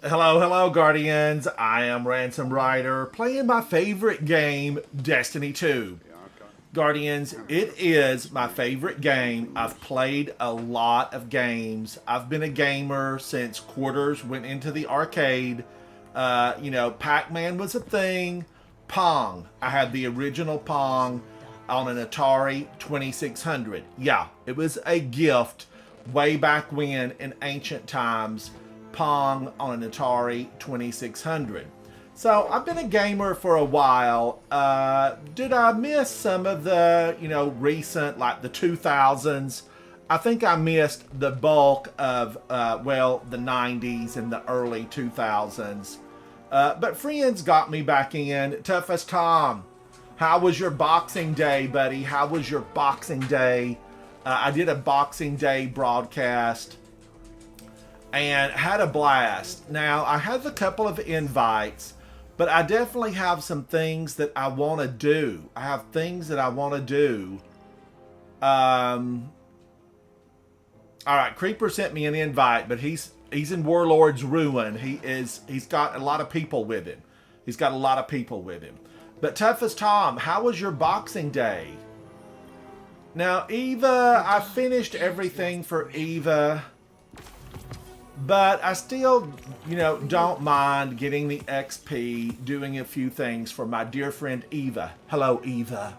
Hello, hello, Guardians. I am Ransom Rider, playing my favorite game, Destiny 2. Guardians, it is my favorite game. I've played a lot of games. I've been a gamer since Quarters went into the arcade. Pac-Man was a thing. Pong. I had the original Pong on an Atari 2600. Yeah, it was a gift way back when in ancient times. Pong on an Atari 2600. So I've been a gamer for a while. Did I miss some of the, recent, like the 2000s? I think I missed the bulk of, the 90s and the early 2000s. But friends got me back in. Toughest Tom, how was your Boxing Day, buddy? How was your Boxing Day? I did a Boxing Day broadcast and had a blast. Now, I have a couple of invites, but I definitely have some things that I want to do. I have things that I want to do. All right, Creeper sent me an invite, but he's in Warlord's Ruin. He's got a lot of people with him. He's got a lot of people with him. But Toughest Tom, how was your Boxing Day? Now, Eva, I finished everything for Eva. But I still, don't mind getting the XP, doing a few things for my dear friend Eva. Hello, Eva.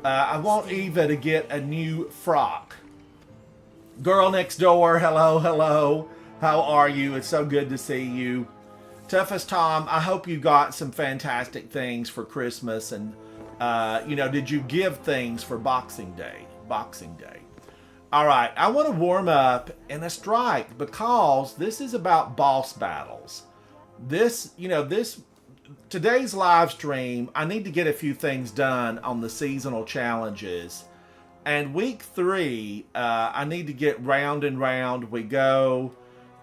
I want Eva to get a new frock. Girl next door, hello, hello. How are you? It's so good to see you. Toughest Tom, I hope you got some fantastic things for Christmas. And, did you give things for Boxing Day? Boxing Day. All right, I want to warm up in a strike because this is about boss battles. Today's live stream, I need to get a few things done on the seasonal challenges. And week 3, I need to get round and round we go.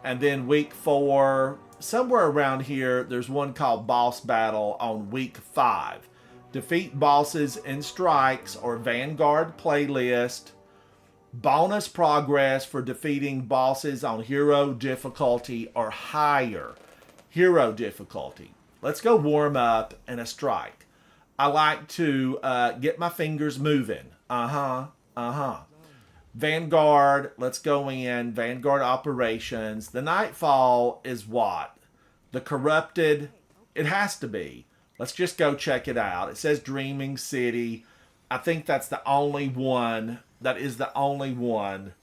And then week 4, somewhere around here, there's one called Boss Battle on week 5. Defeat bosses in strikes or Vanguard playlist. Bonus progress for defeating bosses on hero difficulty or higher. Hero difficulty. Let's go warm up in a strike. I like to get my fingers moving. Vanguard, let's go in. Vanguard operations. The Nightfall is what? The Corrupted? It has to be. Let's just go check it out. It says Dreaming City. I think that's the only one. That is the only one.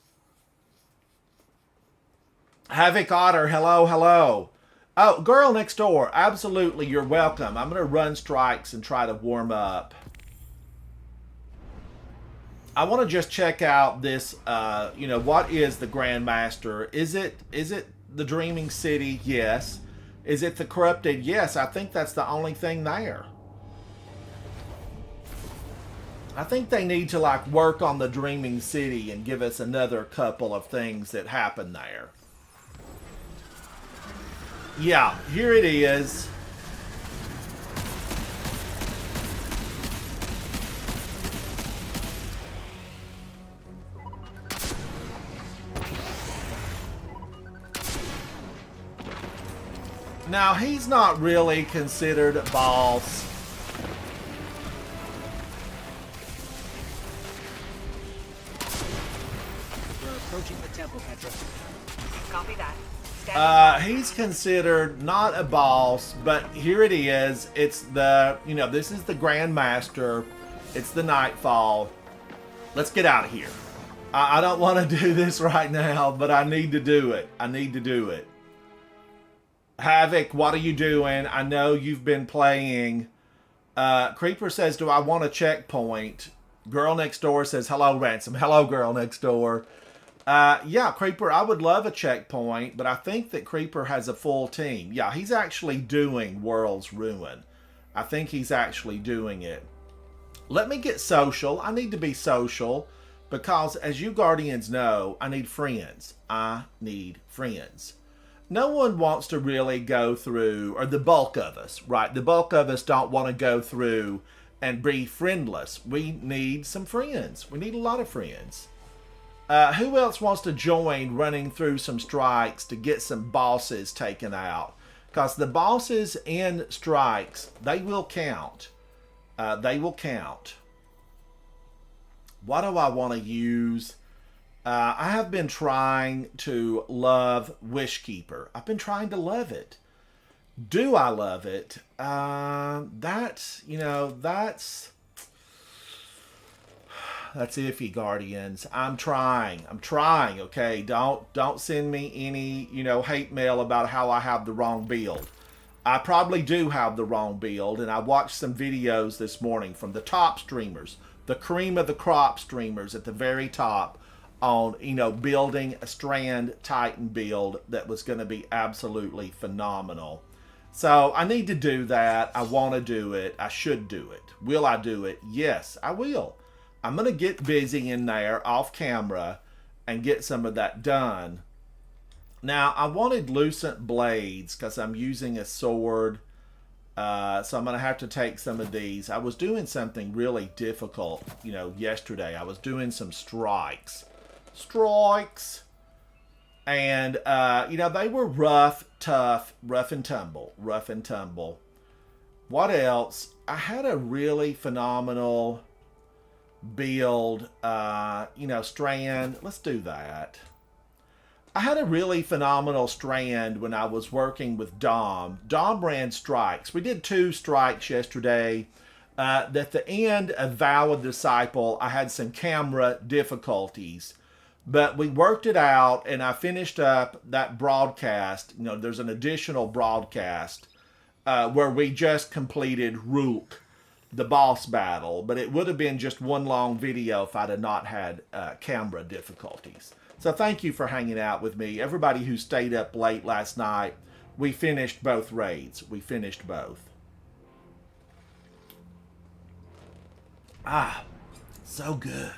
Havoc Otter, hello, hello. Oh, girl next door, absolutely, you're welcome. I'm going to run strikes and try to warm up. I want to just check out this, what is the Grandmaster? Is it the Dreaming City? Yes. Is it the Corrupted? Yes, I think that's the only thing there. I think they need to work on the Dreaming City and give us another couple of things that happen there. Yeah, here it is. Now, he's not really considered a boss. Approaching the temple, Petra. Copy that. He's considered not a boss, but here it is. It's the, this is the Grandmaster. It's the Nightfall. Let's get out of here. I don't want to do this right now, but I need to do it. I need to do it. Havoc, what are you doing? I know you've been playing. Creeper says, do I want a checkpoint? Girl next door says, hello, Ransom. Hello, girl next door. Yeah, Creeper, I would love a checkpoint, but I think that Creeper has a full team. Yeah, he's actually doing World's Ruin. I think he's actually doing it. Let me get social. I need to be social because, as you Guardians know, I need friends. I need friends. No one wants to really go through, or the bulk of us, right? The bulk of us don't want to go through and be friendless. We need some friends. We need a lot of friends. Who else wants to join running through some strikes to get some bosses taken out? Because the bosses in strikes, they will count. They will count. What do I want to use? I have been trying to love Wishkeeper. I've been trying to love it. Do I love it? That's iffy, Guardians. I'm trying, okay? Don't send me any, hate mail about how I have the wrong build. I probably do have the wrong build, and I watched some videos this morning from the top streamers, the cream of the crop streamers at the very top on, building a Strand Titan build that was going to be absolutely phenomenal. So I need to do that. I want to do it. I should do it. Will I do it? Yes, I will. I'm going to get busy in there off camera and get some of that done. Now, I wanted Lucent Blades because I'm using a sword. So I'm going to have to take some of these. I was doing something really difficult, yesterday. I was doing some strikes. And, they were rough, tough, rough and tumble. What else? I had a really phenomenal build, Strand. Let's do that. I had a really phenomenal Strand when I was working with Dom. Dom ran strikes. We did 2 strikes yesterday. At the end of Vow of Disciple, I had some camera difficulties. But we worked it out, and I finished up that broadcast. There's an additional broadcast where we just completed Rook, the boss battle. But it would have been just one long video if I'd have not had camera difficulties. So thank you for hanging out with me. Everybody who stayed up late last night, we finished both raids. We finished both. Ah, so good.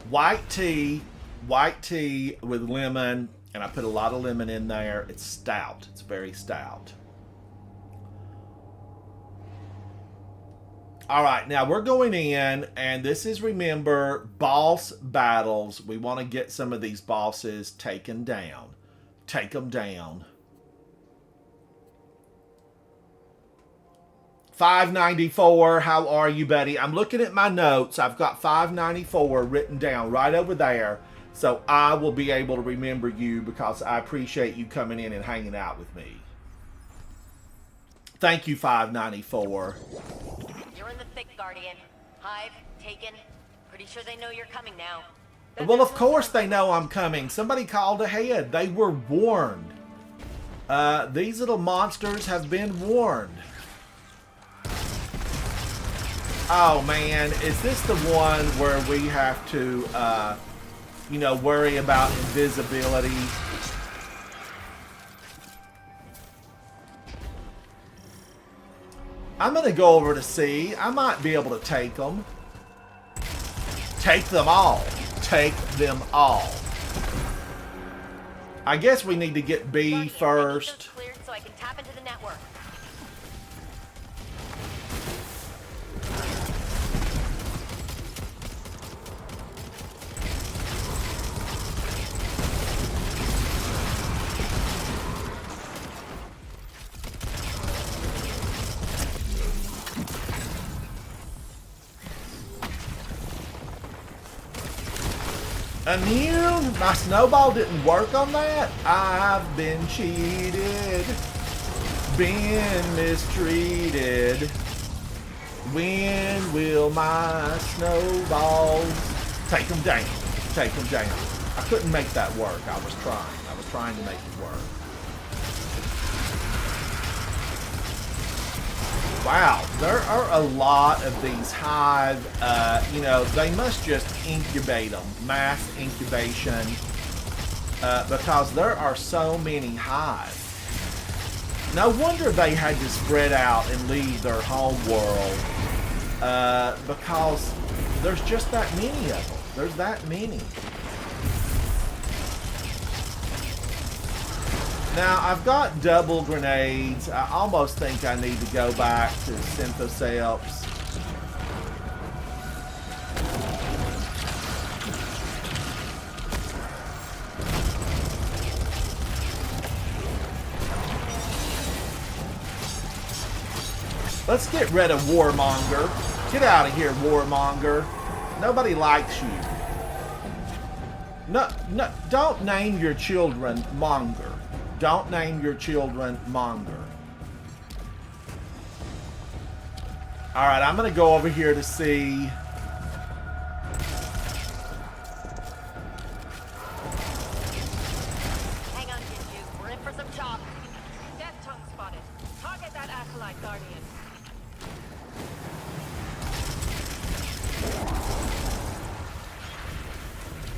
White tea with lemon, and I put a lot of lemon in there. It's stout. It's very stout. All right, now we're going in, and this is, remember, boss battles. We want to get some of these bosses taken down. Take them down. 594, how are you, buddy? I'm looking at my notes. I've got 594 written down right over there, so I will be able to remember you because I appreciate you coming in and hanging out with me. Thank you, 594. You're in the thick, Guardian. Hive, taken. Pretty sure they know you're coming now. Well, of course they know I'm coming. Somebody called ahead. They were warned. These little monsters have been warned. Oh man, is this the one where we have to, worry about invisibility? I'm gonna go over to see. I might be able to take them. Take them all. Take them all. I guess we need to get B first. Cleared so I can tap into the network. Immune? My snowball didn't work on that? I've been cheated. Been mistreated. When will my snowballs take them down? Take them down. I couldn't make that work. I was trying to make it work. Wow, there are a lot of these hive, they must just incubate them, mass incubation, because there are so many hives. No wonder they had to spread out and leave their home world, because there's just that many of them. There's that many. Now, I've got double grenades. I almost think I need to go back to Synthoceps. Let's get rid of Warmonger. Get out of here, Warmonger. Nobody likes you. No, don't name your children Monger. Don't name your children Monger. Alright, I'm going to go over here to see... Hang on, Ginju. We're in for some chop. Death tongue spotted. Target that acolyte guardian.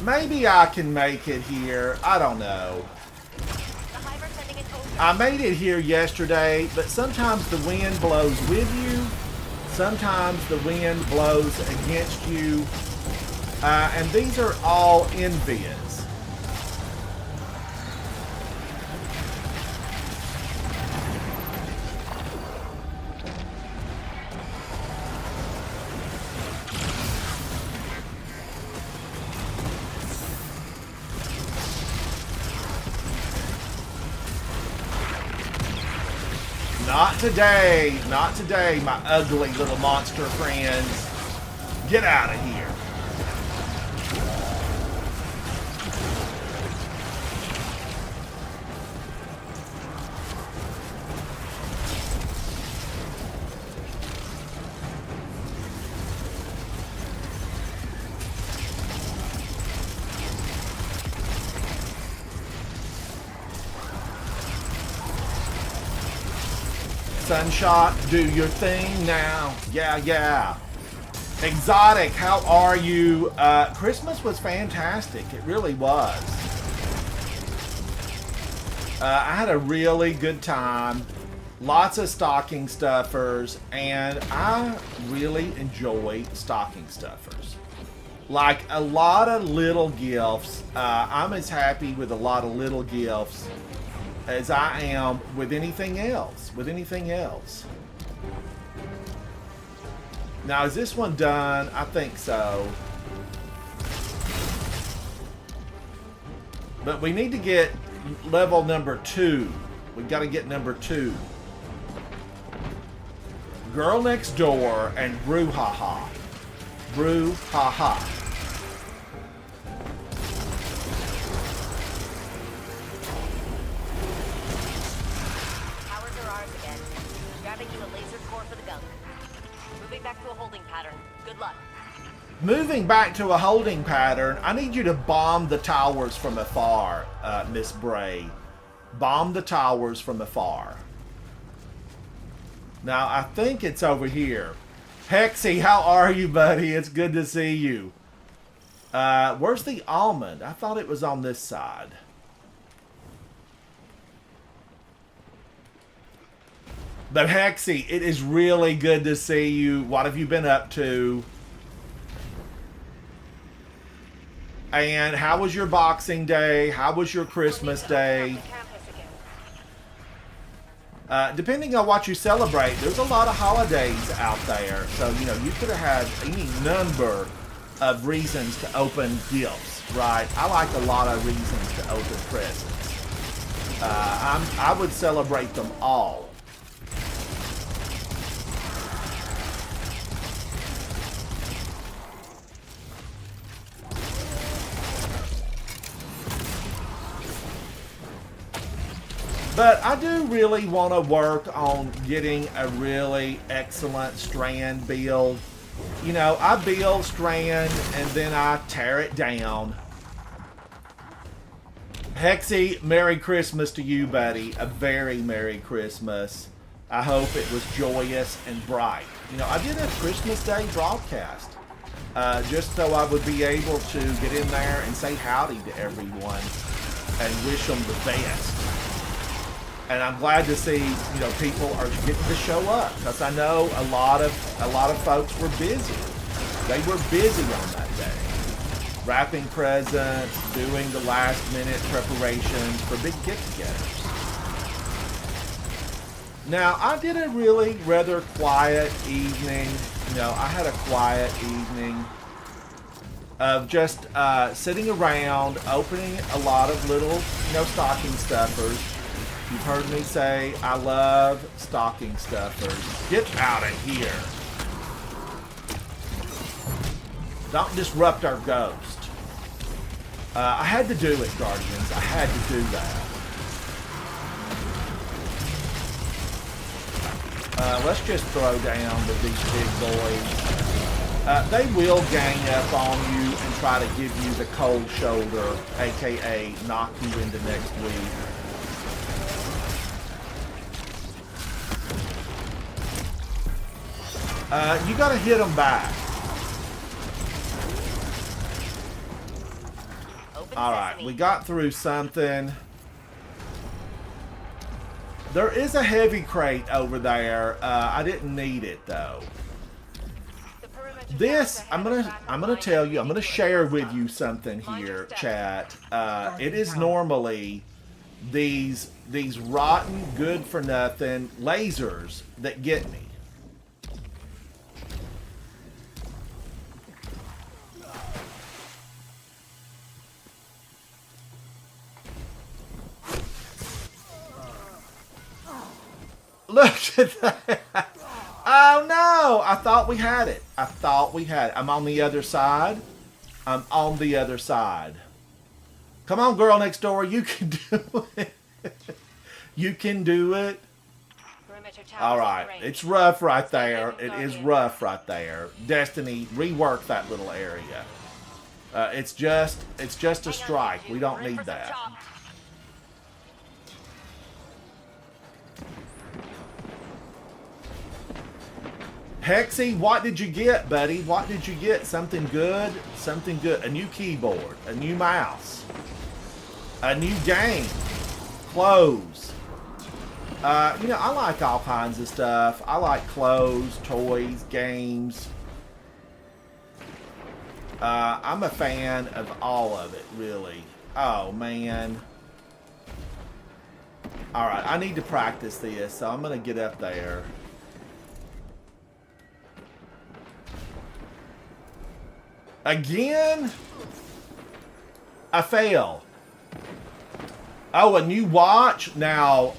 Maybe I can make it here. I don't know. The Hive are sending an over. I made it here yesterday, but sometimes the wind blows with you. Sometimes the wind blows against you. And these are all envious. Not today. Not today, my ugly little monster friends. Get out of here. Sunshot, do your thing now. Yeah, yeah. Exotic, how are you? Christmas was fantastic. It really was. I had a really good time. Lots of stocking stuffers. And I really enjoy stocking stuffers. Like a lot of little gifts. I'm as happy with a lot of little gifts as I am with anything else. Now, is this one done? I think so. But we need to get level number 2. We've got to get number 2. Girl Next Door and Brouhaha. Brouhaha. Back to a holding pattern. Good luck. Moving back to a holding pattern, I need you to bomb the towers from afar, Miss Bray. Bomb the towers from afar. Now, I think it's over here. Hexy, how are you, buddy? It's good to see you. Where's the almond? I thought it was on this side. But Hexy, it is really good to see you. What have you been up to? And how was your Boxing Day? How was your Christmas Day? Depending on what you celebrate, there's a lot of holidays out there. So, you know, you could have had any number of reasons to open gifts, right? I like a lot of reasons to open presents. I would celebrate them all. But I do really want to work on getting a really excellent strand build. You know, I build strand and then I tear it down. Hexy, Merry Christmas to you, buddy. A very Merry Christmas. I hope it was joyous and bright. You know, I did a Christmas Day broadcast. Just so I would be able to get in there and say howdy to everyone and wish them the best. And I'm glad to see, you know, people are getting to show up, because I know a lot of folks were busy. They were busy on that day, wrapping presents, doing the last minute preparations for big get-togethers. Now, I did a really rather quiet evening. You know, I had a quiet evening of just sitting around, opening a lot of little, you know, stocking stuffers. You've heard me say I love stocking stuffers. Get out of here. Don't disrupt our ghost. I had to do it, Guardians. I had to do that. Let's just throw down with these big boys. They will gang up on you and try to give you the cold shoulder, aka knock you into next week. You gotta hit them back. Alright, we got through something. There is a heavy crate over there. I didn't need it though. This, I'm gonna tell you, I'm gonna share with you something here, chat. It is normally these rotten, good for nothing lasers that get me. Look at that. Oh no! I thought we had it. I thought we had it. I'm on the other side. I'm on the other side. Come on, girl next door. You can do it. You can do it. Alright. It's rough right there. It is rough right there. Destiny, rework that little area. It's just a strike. We don't need that. Hexy, what did you get, buddy? What did you get? Something good? Something good. A new keyboard. A new mouse. A new game. Clothes. You know, I like all kinds of stuff. I like clothes, toys, games. I'm a fan of all of it, really. Oh, man. Alright, I need to practice this, so I'm going to get up there. Again? I fail. Oh, a new watch? Now,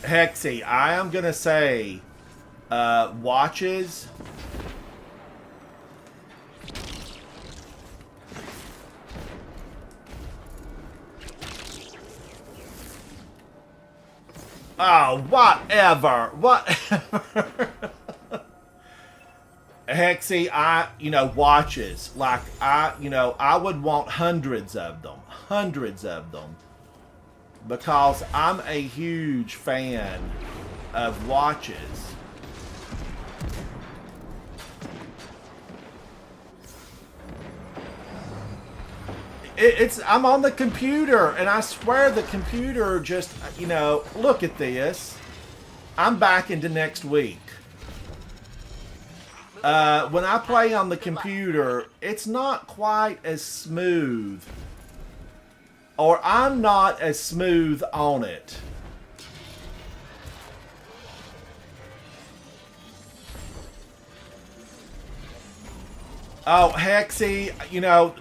Hexy, I am going to say watches. Oh, whatever. Whatever. Hexy, watches. Like, I would want hundreds of them. Hundreds of them. Because I'm a huge fan of watches. I'm on the computer, and I swear the computer just, look at this. I'm back into next week. When I play on the computer, it's not quite as smooth. Or I'm not as smooth on it. Oh, Hexy,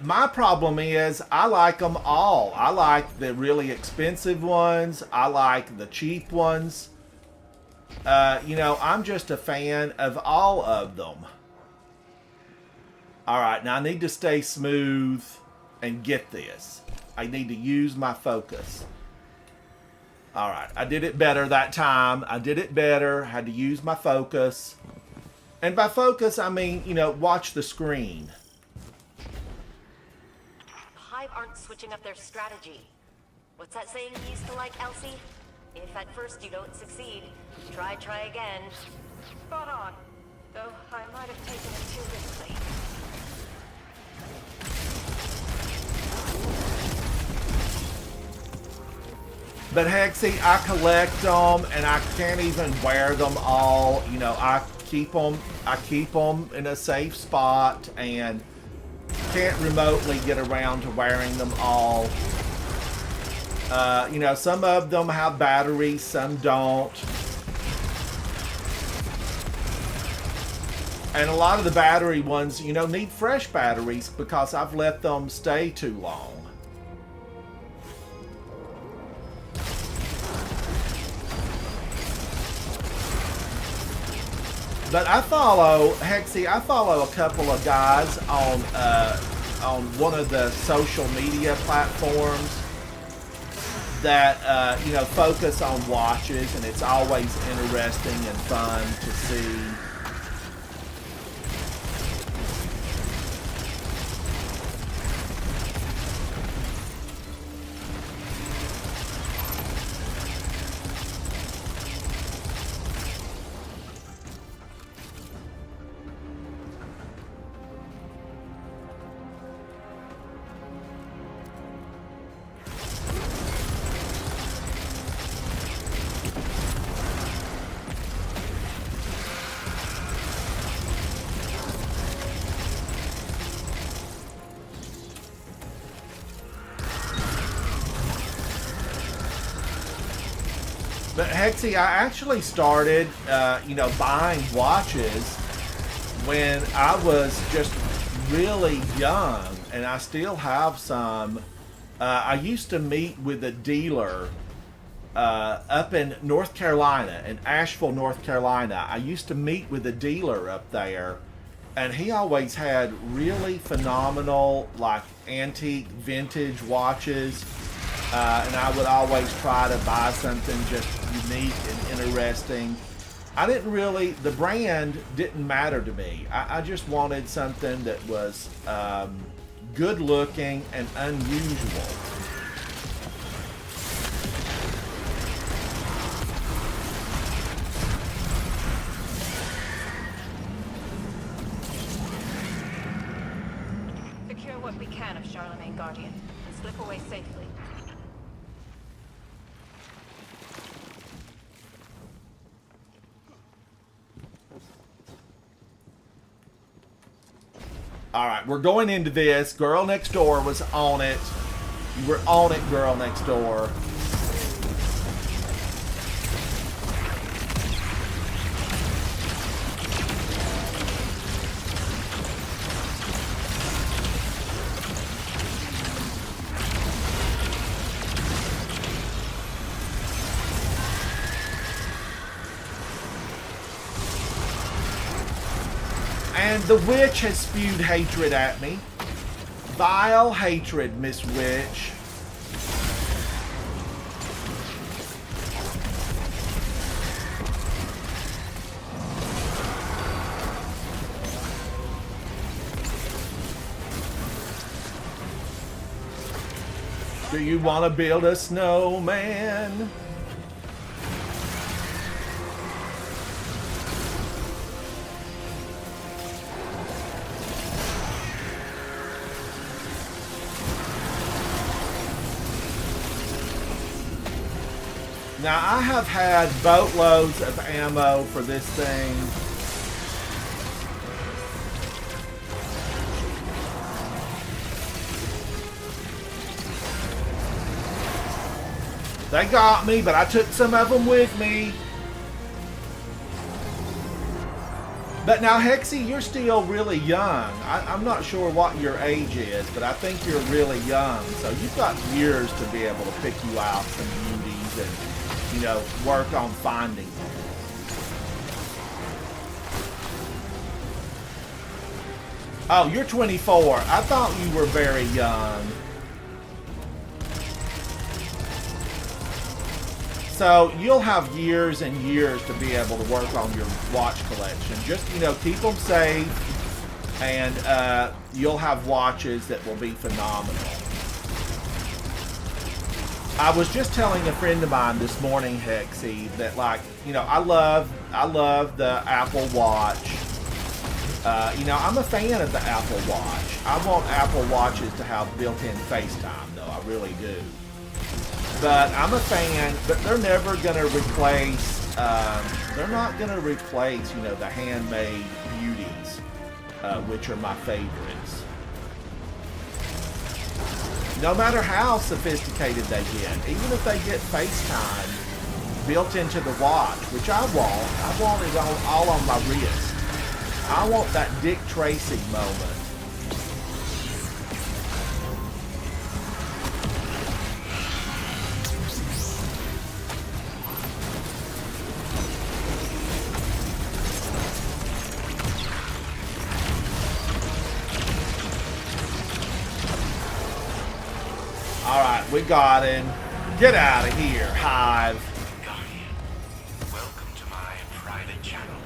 my problem is I like them all. I like the really expensive ones. I like the cheap ones. I'm just a fan of all of them. Alright, now I need to stay smooth and get this. I need to use my focus. Alright, I did it better that time. I did it better. Had to use my focus. And by focus, I mean, watch the screen. Hive aren't switching up their strategy. What's that saying you used to like, Elsie? If at first you don't succeed, try again. Spot on. Though I might have taken it too risky. But Hexy, I collect them, and I can't even wear them all. I keep them in a safe spot, and can't remotely get around to wearing them all. Some of them have batteries, some don't. And a lot of the battery ones, need fresh batteries because I've let them stay too long. But I follow Hexy. I follow a couple of guys on one of the social media platforms that focus on watches, and it's always interesting and fun to see. But Hexy, I actually started, buying watches when I was just really young, and I still have some. I used to meet with a dealer up in North Carolina, in Asheville, North Carolina. I used to meet with a dealer up there, and he always had really phenomenal, like, antique, vintage watches. And I would always try to buy something just unique and interesting. The brand didn't matter to me. I just wanted something that was good looking and unusual. Secure what we can of Charlemagne Guardian and slip away safely. All right, we're going into this. Girl Next Door was on it. You were on it, Girl Next Door. And the witch has spewed hatred at me. Vile hatred, Miss Witch. Do you want to build a snowman? Now, I have had boatloads of ammo for this thing. They got me, but I took some of them with me. But now, Hexy, you're still really young. I'm not sure what your age is, but I think you're really young. So you've got years to be able to pick you out some beauties and, work on finding them. Oh, you're 24. I thought you were very young. So you'll have years and years to be able to work on your watch collection. Just, keep them safe, and you'll have watches that will be phenomenal. I was just telling a friend of mine this morning, Hexy, that I love the Apple Watch. I'm a fan of the Apple Watch. I want Apple Watches to have built-in FaceTime, though. I really do. But I'm a fan, but they're never going to replace, they're not going to replace, the handmade beauties, which are my favorites. No matter how sophisticated they get, even if they get FaceTime built into the watch, which I want it all on my wrist. I want that Dick Tracy moment. We got him. Get out of here, Hive. Guardian, welcome to my private channel.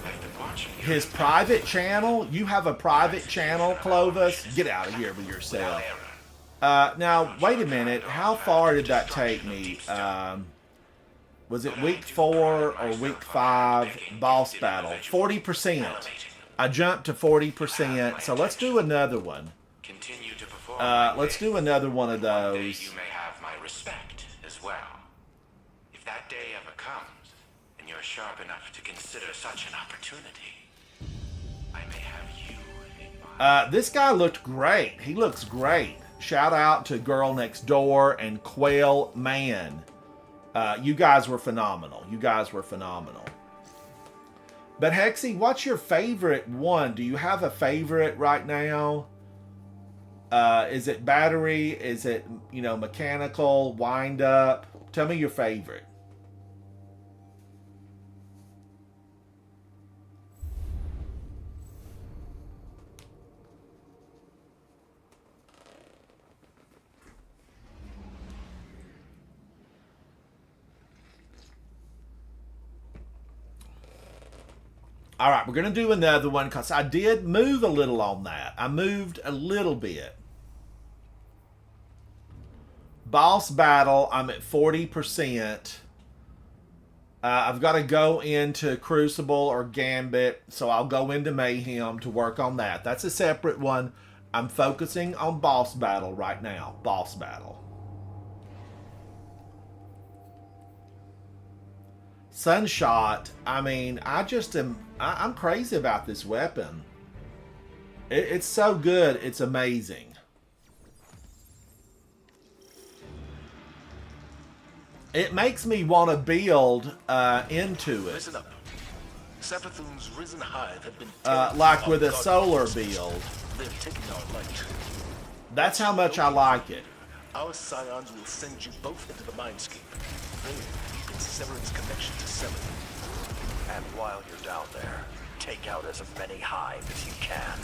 I've been watching you. His private channel? You have a private channel, Clovis? Get out of here with yourself. Now, wait a minute. How far did that take me? Was it week 4 or week 5? Boss battle. 40%. I jumped to 40%. So let's do another one. Continue to perform. Let's do another one of One day those. you may have my respect as well. If that day ever comes, and you're sharp enough to consider such an opportunity, I may have you in mind. This guy looked great. He looks great. Shout out to Girl Next Door and Quail Man. You guys were phenomenal. You guys were phenomenal. But Hexy, what's your favorite one? Do you have a favorite right now? Is it battery? Is it, mechanical, wind up? Tell me your favorite. All right, we're going to do another one because I did move a little on that. I moved a little bit. Boss battle, I'm at 40%. I've got to go into Crucible or Gambit, so I'll go into Mayhem to work on that. That's a separate one. I'm focusing on boss battle right now. Boss battle. Sunshot, I mean, I'm crazy about this weapon. It's so good, it's amazing. It makes me want to build into it. Listen up. Savathun's risen hive have been Like with a solar build. They're taking our light. That's how much I like it. Our scions will send you both into the mindscape. There, you can sever its connection to Savathun. And while you're down there, take out as many hive as you can.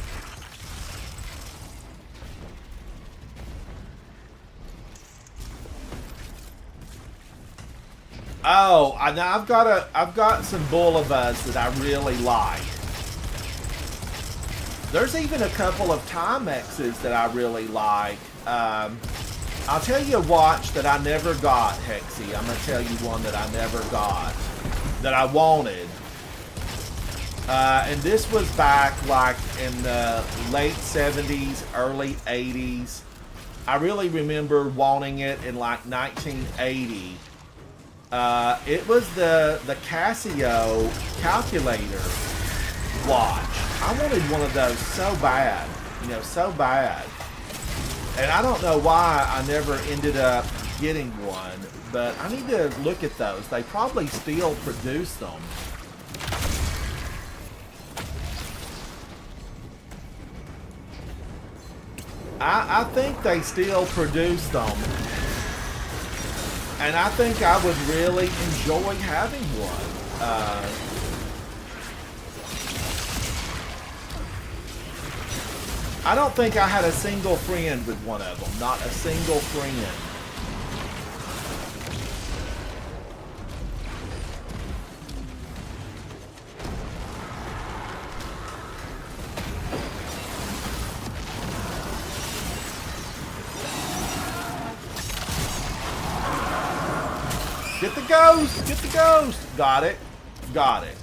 Oh, now I've got some Bulabuzz that I really like. There's even a couple of Timexes that I really like. I'll tell you a watch that I never got, Hexy. I'm gonna tell you one that I never got that I wanted. And this was back like in the late 70s, early 80s. I really remember wanting it in like 1980. It was the Casio calculator watch. I wanted one of those so bad, so bad. And I don't know why I never ended up getting one, but I need to look at those. They probably still produce them. I think they still produce them. And I think I would really enjoy having one. I don't think I had a single friend with one of them. Not a single friend. Get the ghost! Get the ghost! Got it. Got it.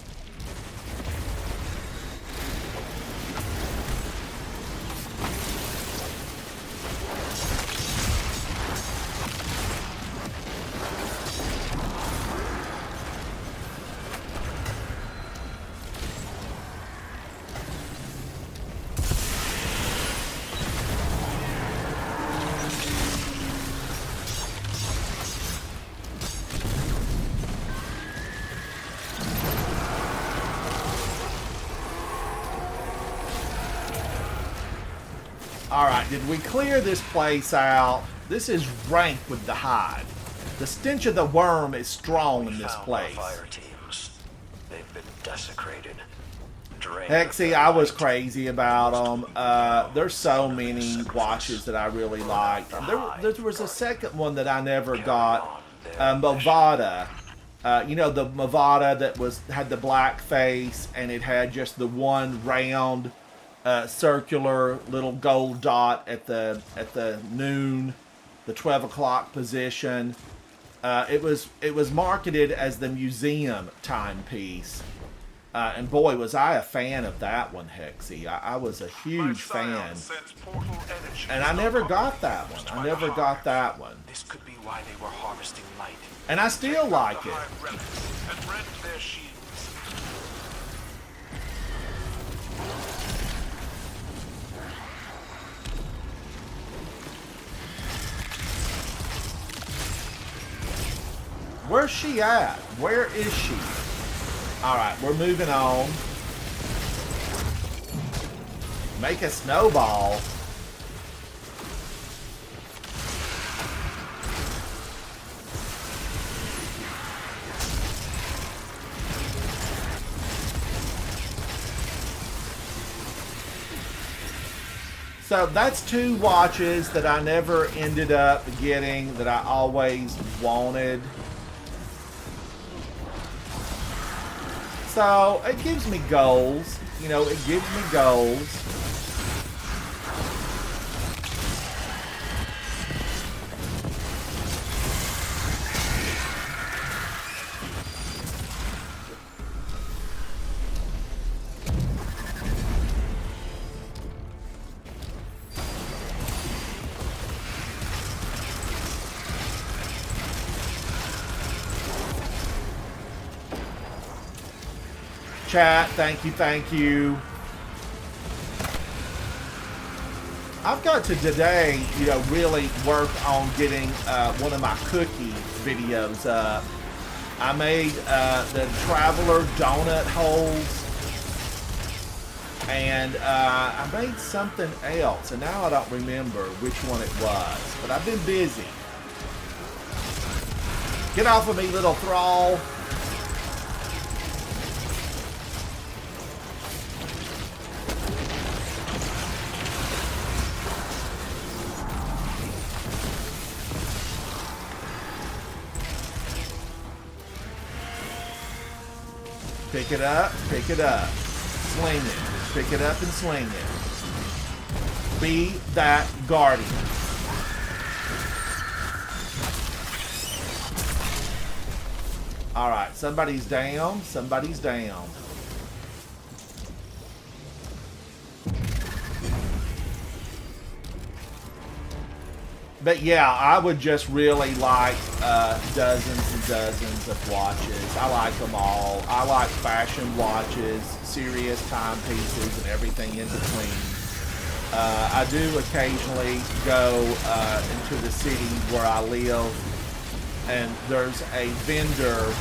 Alright, did we clear this place out? This is rank with the hive. The stench of the worm is strong in this Found place. our fire teams. They've been desecrated. drain. Hexy, I was crazy about them. There's so many watches that I really liked. There was a second one that I never got, Movada. You know, the Movada that had the black face and it had just the one round, circular little gold dot at the noon, the 12 o'clock position. It was marketed as the museum timepiece. And boy, was I a fan of that one, Hexy. I was a huge fan. And I never got that one. I never got that one. This could be why they were harvesting light. And I still like it. And rend their shields. Where's she at? Where is she? Alright, we're moving on. Make a snowball. So that's 2 watches that I never ended up getting that I always wanted. So it gives me goals. You know, it gives me goals. Chat, thank you, thank you. I've got to today, you know, really work on getting one of my cookie videos up. I made the Traveler donut holes. And I made something else, and now I don't remember which one it was. But I've been busy. Get off of me, little thrall. Pick it up, sling it. Pick it up and sling it. Be that guardian. Alright, somebody's down, somebody's down. But yeah, I would just really like dozens and dozens of watches. I like them all. I like fashion watches, serious timepieces, and everything in between. I do occasionally go into the city where I live, and there's a vendor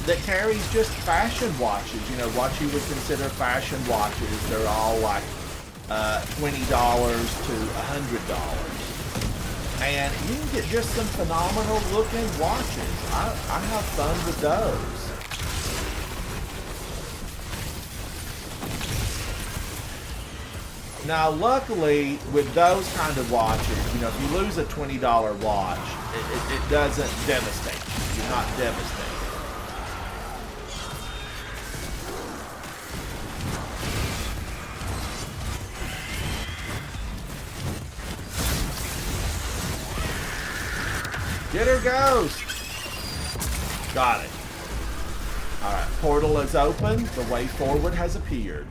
that carries just fashion watches. You know, what you would consider fashion watches. They're all like $20 to $100. And you can get just some phenomenal looking watches. I have fun with those. Now, luckily, with those kind of watches, you know, if you lose a $20 watch, it doesn't devastate you. You're not devastated. Get her, Ghost! Got it. Alright, portal is open. The way forward has appeared.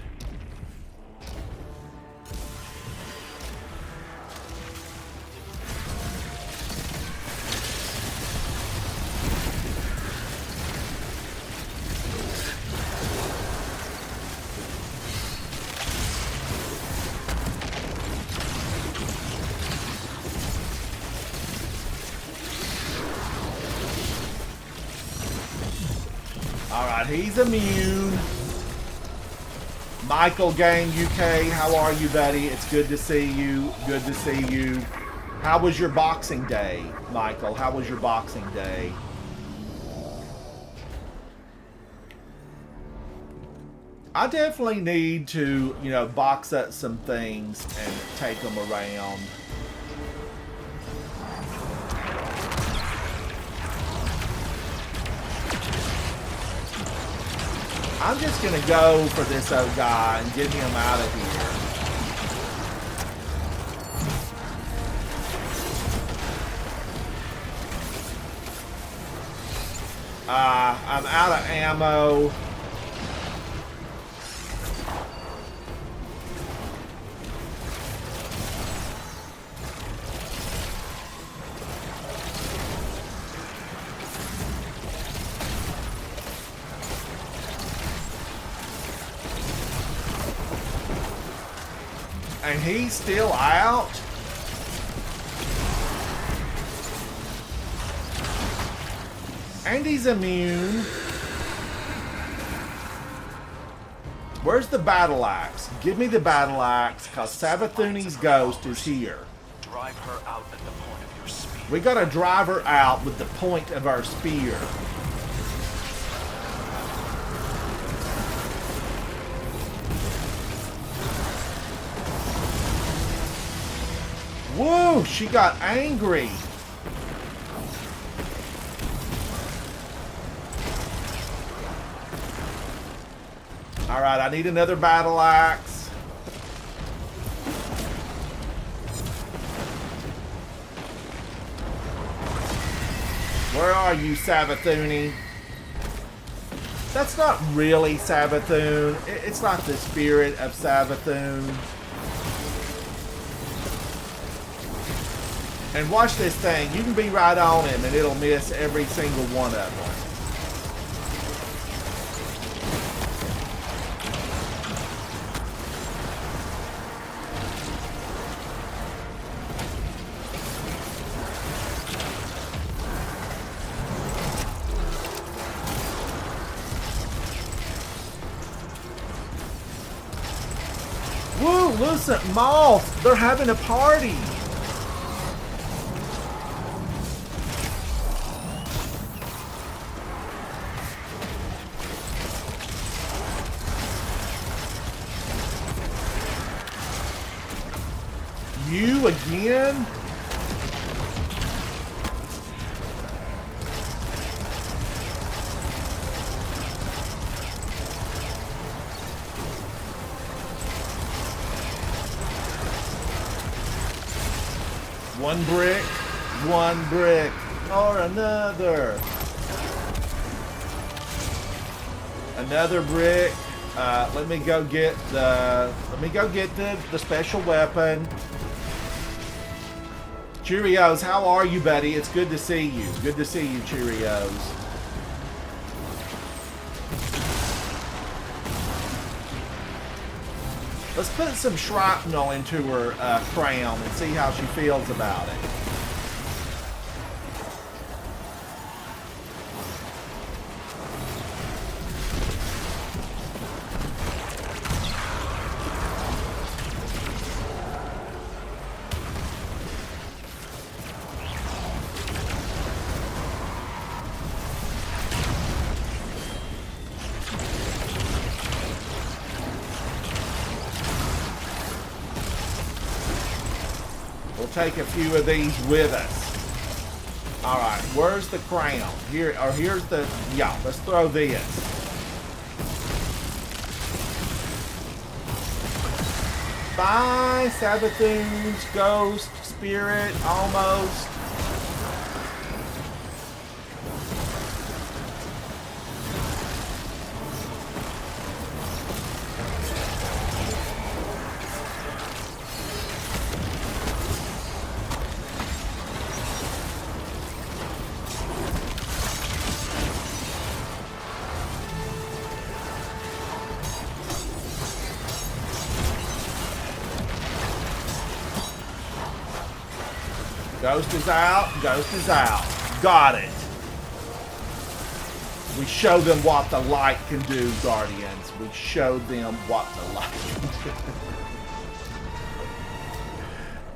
Alright, he's immune. Michael Gang UK, how are you, buddy? It's good to see you. Good to see you. How was your Boxing Day, Michael? How was your Boxing Day? I definitely need to, you know, box up some things and take them around. I'm just going to go for this old guy and get him out of here. I'm out of ammo. And he's still out? And he's immune. Where's the battle axe? Give me the battle axe, because Savathuni's ghost is here. Drive her out at the point of your spear. We gotta drive her out with the point of our spear. Whoa, she got angry. Alright, I need another battle axe. Where are you, Savathuni? That's not really Savathun. It's not the spirit of Savathun. And watch this thing. You can be right on him and it'll miss every single one of them. Woo, Lucent Moth! They're having a party! You again? One brick, or another. Another brick. Let me go get the special weapon. Cheerios, how are you, buddy? It's good to see you. Good to see you, Cheerios. Let's put some shrapnel into her crown and see how she feels about it. Take a few of these with us. All right, where's the crown? Here, or here's the, yeah, let's throw this. Bye, Savathun's ghost, spirit, almost. Ghost is out. Ghost is out. Got it. We show them what the light can do, Guardians. We show them what the light can do.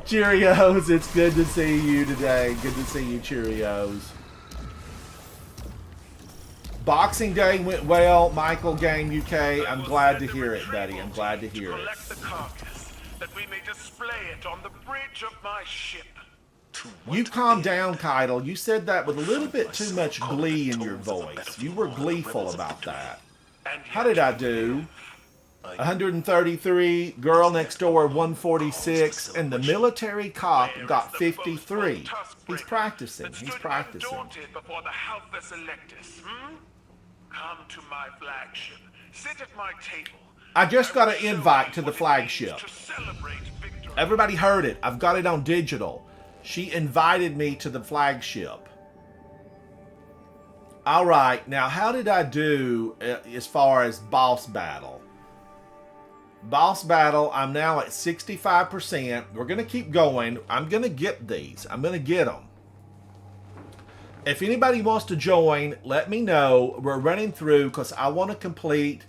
Cheerios, it's good to see you today. Good to see you, Cheerios. Boxing Day went well, Michael Game UK. I'm glad to hear it, buddy. I'm glad to hear it. Collect the carcass, that we may display it on the bridge of my ship. You calm down, Keitel. You said that with a little bit too much glee in your voice. You were gleeful about that. How did I do? 133, Girl Next Door 146, and the military cop got 53. He's practicing. He's practicing. Undaunted before the Halphus Electus, Come to my flagship. Sit at my table. I just got an invite to the flagship. To celebrate victory. Everybody heard it. I've got it on digital. She invited me to the flagship. All right, now how did I do as far as boss battle? Boss battle, I'm now at 65%. We're going to keep going. I'm going to get these. I'm going to get them. If anybody wants to join, let me know. We're running through because I want to complete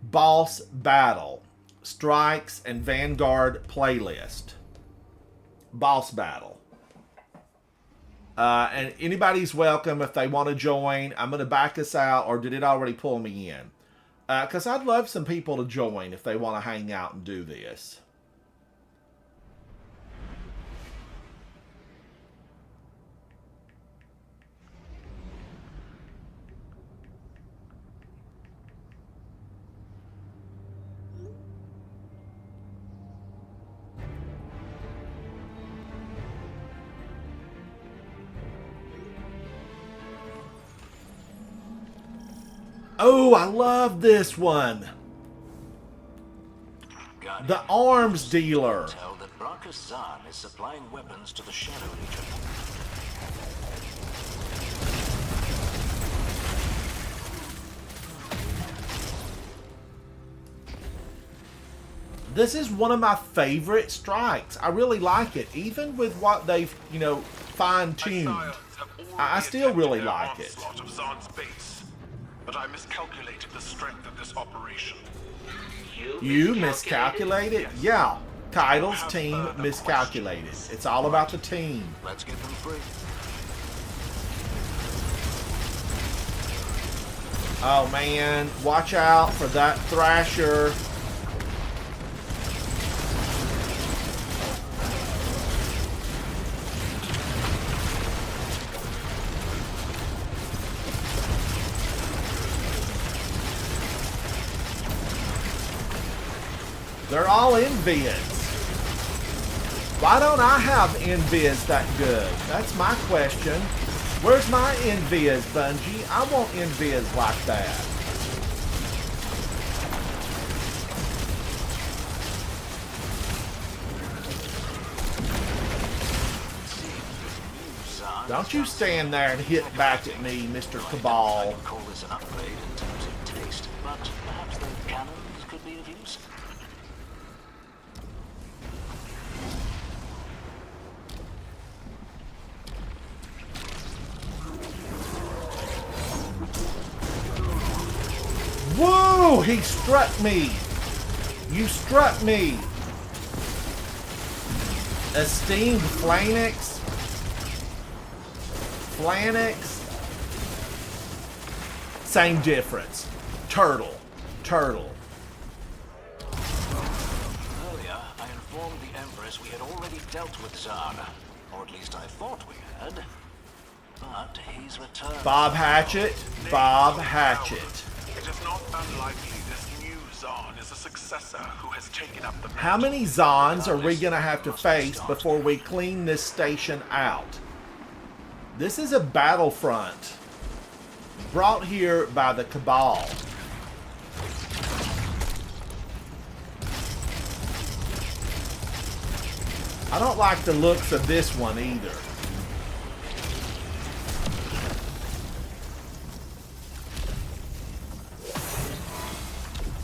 boss battle, strikes, and Vanguard playlist. Boss battle. And anybody's welcome if they want to join. I'm going to back us out, or did it already pull me in? Because I'd love some people to join if they want to hang out and do this. Oh, I love this one. Guardian, The arms dealer. tell that Brachus Zahn is supplying weapons to the Shadow Legion. This is one of my favorite strikes. I really like it, even with what they've, fine-tuned. I still really like it. Of Zahn's base, but I miscalculated the strength of this operation. You miscalculated? Yeah. Keitel's team miscalculated. It's all about the team. Let's get them free. Oh man, watch out for that Thrasher. They're all invis. Why don't I have invis that good? That's my question. Where's my invis, Bungie? I want invis like that. Don't you stand there and hit back at me, Mr. I Cabal. can call this an upgrade in terms of taste, but perhaps the cannons could be of use. Whoa! He struck me! You struck me! Esteemed Flanix? Flanix? Same difference. Turtle. Turtle. Earlier, I informed the Empress we had already dealt with Zahn. Or at least I thought we had. But he's returned. Bob Hatchet. Bob Hatchet. It is not unlikely this new Zahn is a successor who has taken up the How many Zons are we going to have to face before we clean this station out? This is a battlefront brought here by the Cabal. I don't like the looks of this one either.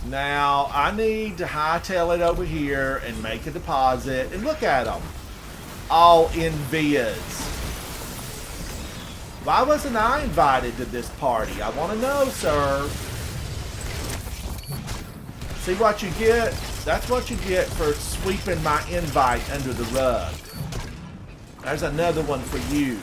Now, I need to hightail it over here and make a deposit. And look at them. All in vias. Why wasn't I invited to this party? I want to know, sir. See what you get? That's what you get for sweeping my invite under the rug. There's another one for you.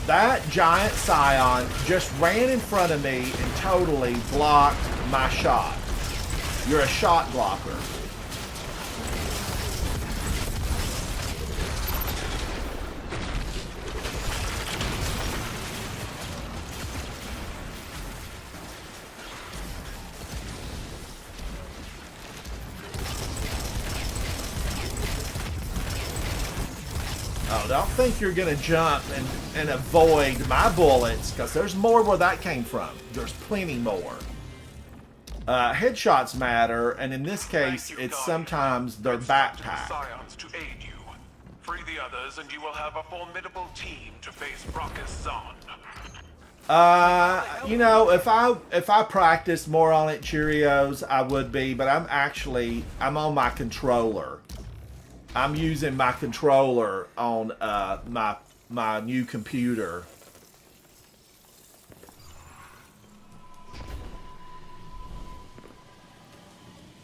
That giant scion just ran in front of me and totally blocked my shot. You're a shot blocker. Oh, don't think you're going to jump and avoid my bullets, because there's more where that came from. There's plenty more. Headshots matter, and in this case, it's sometimes their backpack. Scions to aid you. Free the others, and you will have a formidable team to face Brachus Zahn. You know, if I practiced more on it, Cheerios, I would be, but I'm on my controller. I'm using my controller on my new computer.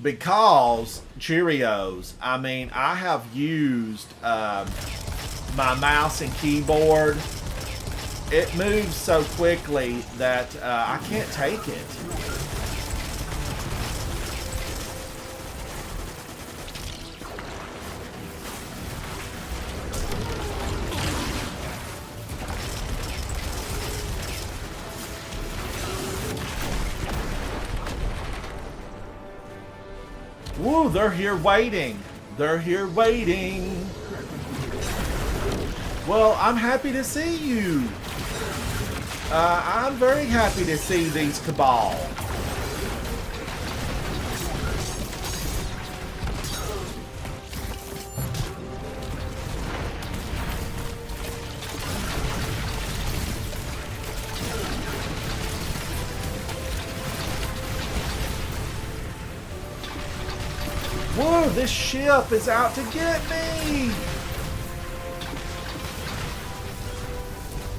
Because, Cheerios, I mean, I have used my mouse and keyboard. It moves so quickly that I can't take it. Woo, they're here waiting. They're here waiting. Well, I'm happy to see you. I'm very happy to see these Cabal. Whoa, this ship is out to get me!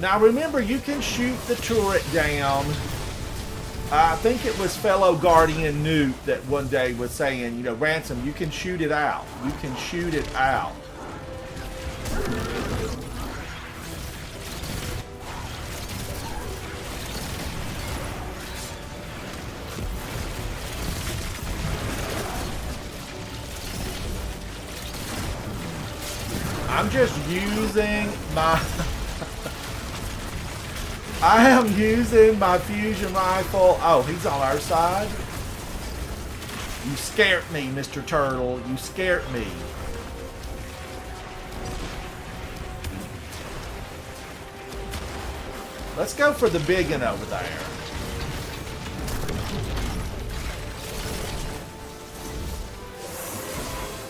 Now remember, you can shoot the turret down. I think it was fellow Guardian Newt that one day was saying, you know, Ransom, you can shoot it out. You can shoot it out. I'm just using my... I am using my fusion rifle. Oh, he's on our side. You scared me, Mr. Turtle. You scared me. Let's go for the big one over there.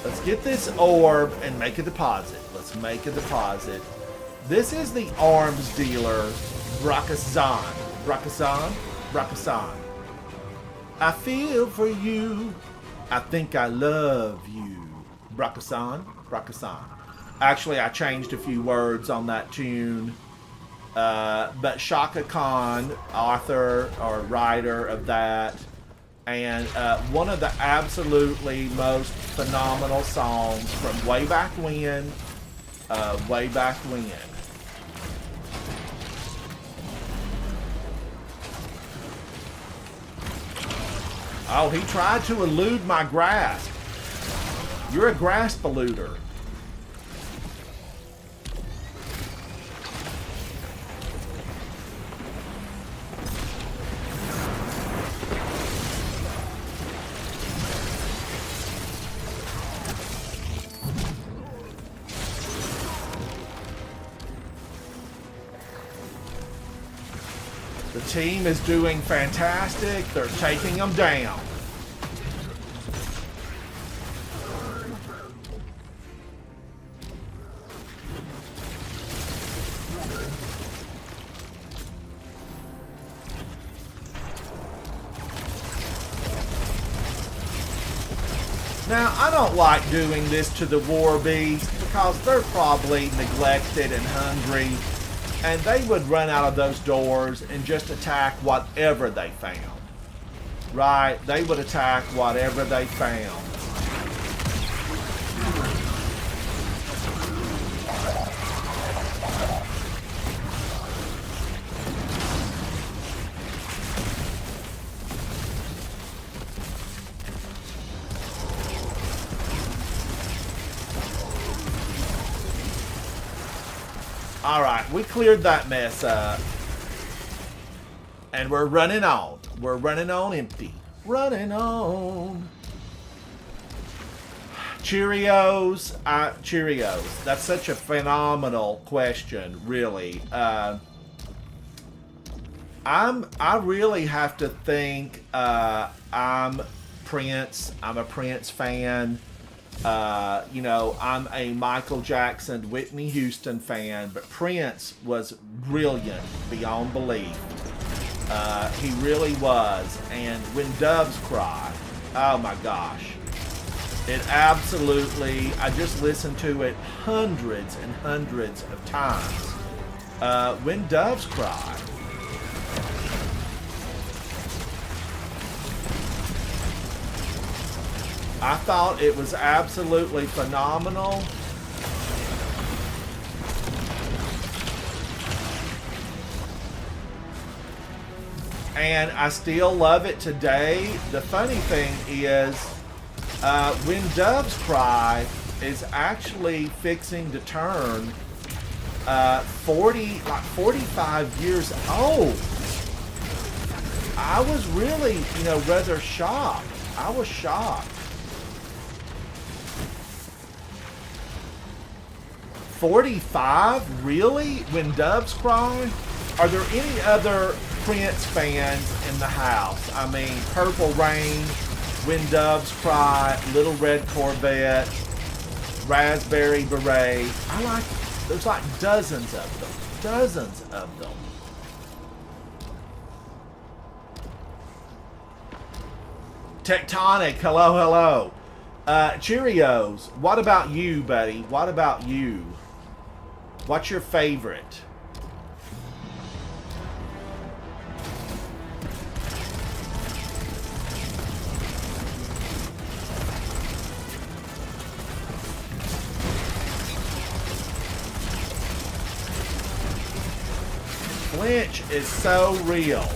Let's get this orb and make a deposit. Let's make a deposit. This is the arms dealer, Brachus Zahn. Brachus Zahn? Brachus Zahn. I feel for you. I think I love you. Brachus Zahn? Brachus Zahn. Actually, I changed a few words on that tune. But Shaka Khan, author or writer of that, and one of the absolutely most phenomenal songs from way back when. Way back when. Oh, he tried to elude my grasp. You're a grasp eluder. The team is doing fantastic. They're taking them down. Now, I don't like doing this to the War Beast because they're probably neglected and hungry. And they would run out of those doors and just attack whatever they found. Right? They would attack whatever they found. Alright, we cleared that mess up. And we're running on. We're running on empty. Running on. Cheerios. Cheerios. That's such a phenomenal question, really. I really have to think. I'm Prince. I'm a Prince fan. You know, I'm a Michael Jackson, Whitney Houston fan, but Prince was brilliant beyond belief. He really was. And When Doves Cry, oh my gosh. It absolutely, I just listened to it hundreds and hundreds of times. When Doves Cry. I thought it was absolutely phenomenal. And I still love it today. The funny thing is, When Doves Cry is actually fixing to turn 45 years old. I was really, rather shocked. I was shocked. 45? Really? When Doves Cry? Are there any other Prince fans in the house? I mean, Purple Rain, When Doves Cry, Little Red Corvette, Raspberry Beret. There's like dozens of them. Dozens of them. Tectonic, hello, hello. Cheerios, what about you, buddy? What about you? What's your favorite? Flinch is so real.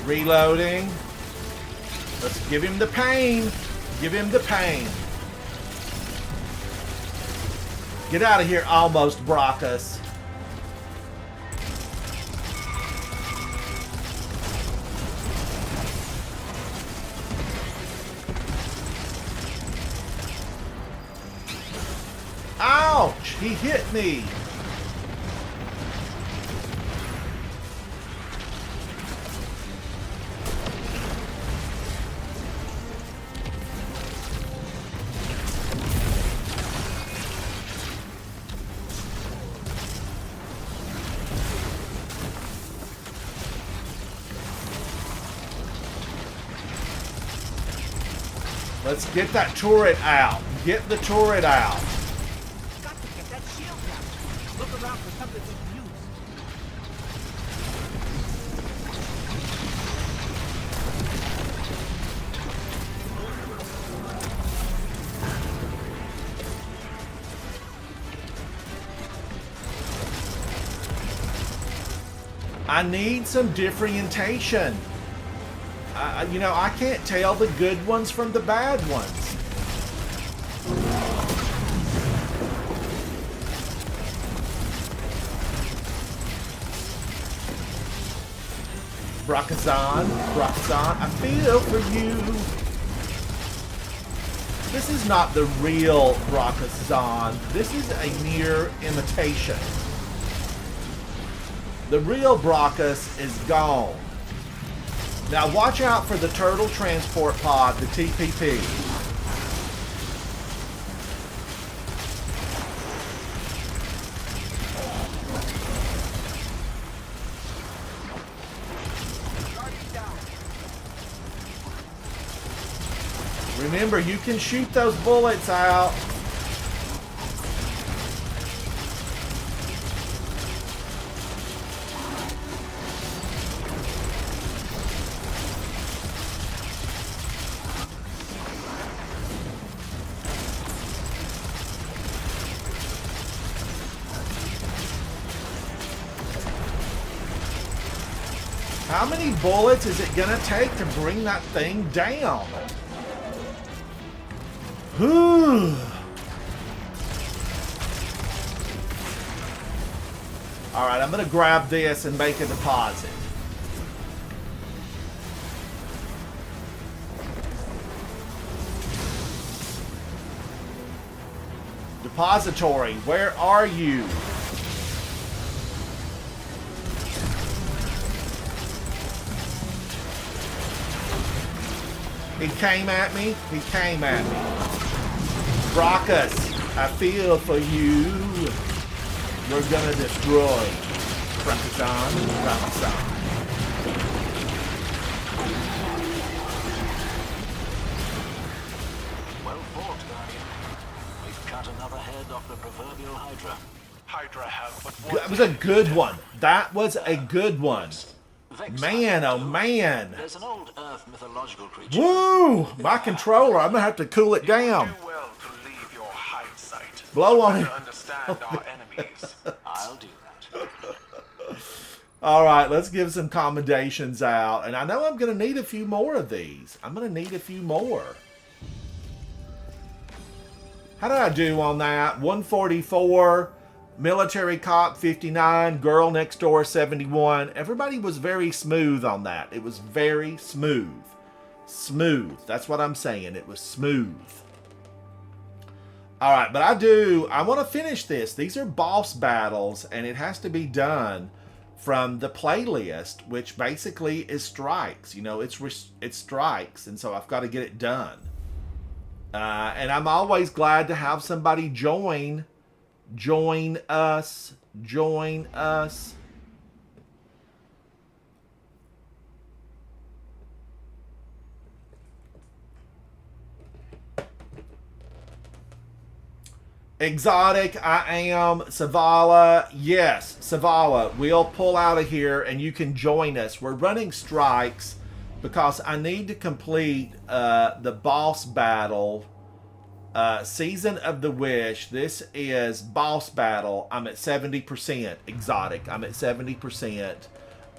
Reloading. Let's give him the pain. Give him the pain. Get out of here, almost Brockus. Ouch! He hit me. Let's get that turret out. Get the turret out. Got to get that shield down. Look around for something we can use. I need some differentiation. I can't tell the good ones from the bad ones. Brachazon, I feel for you. This is not the real Brachazon. This is a near imitation. The real Brachus is gone. Now watch out for the turtle transport pod, the TPP. Remember, you can shoot those bullets out. How many bullets is it gonna take to bring that thing down? Whew. Alright, I'm gonna grab this and make a deposit. Depository, where are you? He came at me. He came at me. Brockus, I feel for you. You're gonna destroy Ramazan. Well fought, Guardian. We've cut another head off the proverbial Hydra. Hydra have but one. That was a good one. That was a good one. Man, oh man. There's an old Earth mythological creature. Woo! My controller, I'm gonna have to cool it down. Do well to leave your hindsight. Blow on To it. understand our enemies. I'll do that. Alright, let's give some commendations out. And I know I'm gonna need a few more of these. I'm gonna need a few more. How did I do on that? 144, military cop 59, girl next door 71. Everybody was very smooth on that. It was very smooth. Smooth. That's what I'm saying. It was smooth. Alright, but I want to finish this. These are boss battles, and it has to be done from the playlist, which basically is strikes. You know, it's strikes, and so I've got to get it done. And I'm always glad to have somebody join us. Exotic, I am. Savala, yes, Savala, we'll pull out of here and you can join us. We're running strikes because I need to complete the boss battle, Season of the Wish. This is boss battle. I'm at 70%. Exotic, I'm at 70%.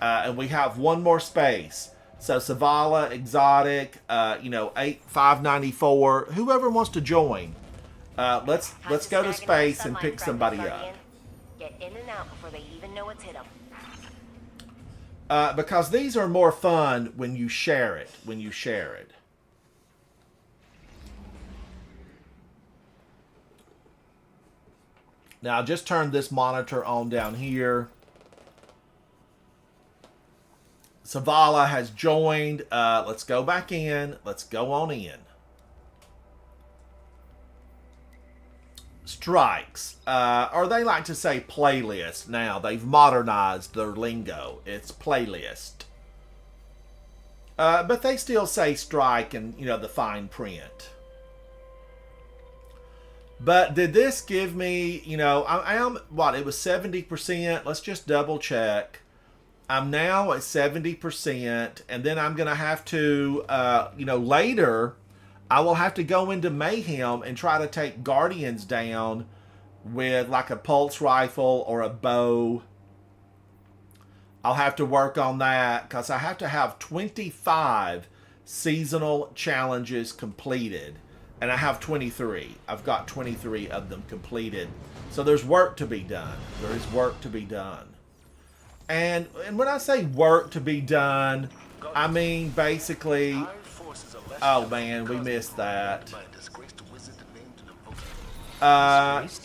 And we have one more space. So Savala, Exotic, 594. Whoever wants to join. Let's go to space and pick somebody up. Get in and out before they even know what's hit them. Because these are more fun when you share it. Now, I'll just turn this monitor on down here. Savala has joined. Let's go back in. Let's go on in. Strikes. Or they like to say playlist now. They've modernized their lingo. It's playlist. But they still say strike and, the fine print. But did this give me, I am, it was 70%. Let's just double check. I'm now at 70%. And then I'm going to have to, later, I will have to go into Mayhem and try to take Guardians down with like a pulse rifle or a bow. I'll have to work on that because I have to have 25 seasonal challenges completed. And I have 23. I've got 23 of them completed. So there's work to be done. There is work to be done. And when I say work to be done, I mean basically... Oh man, we missed that.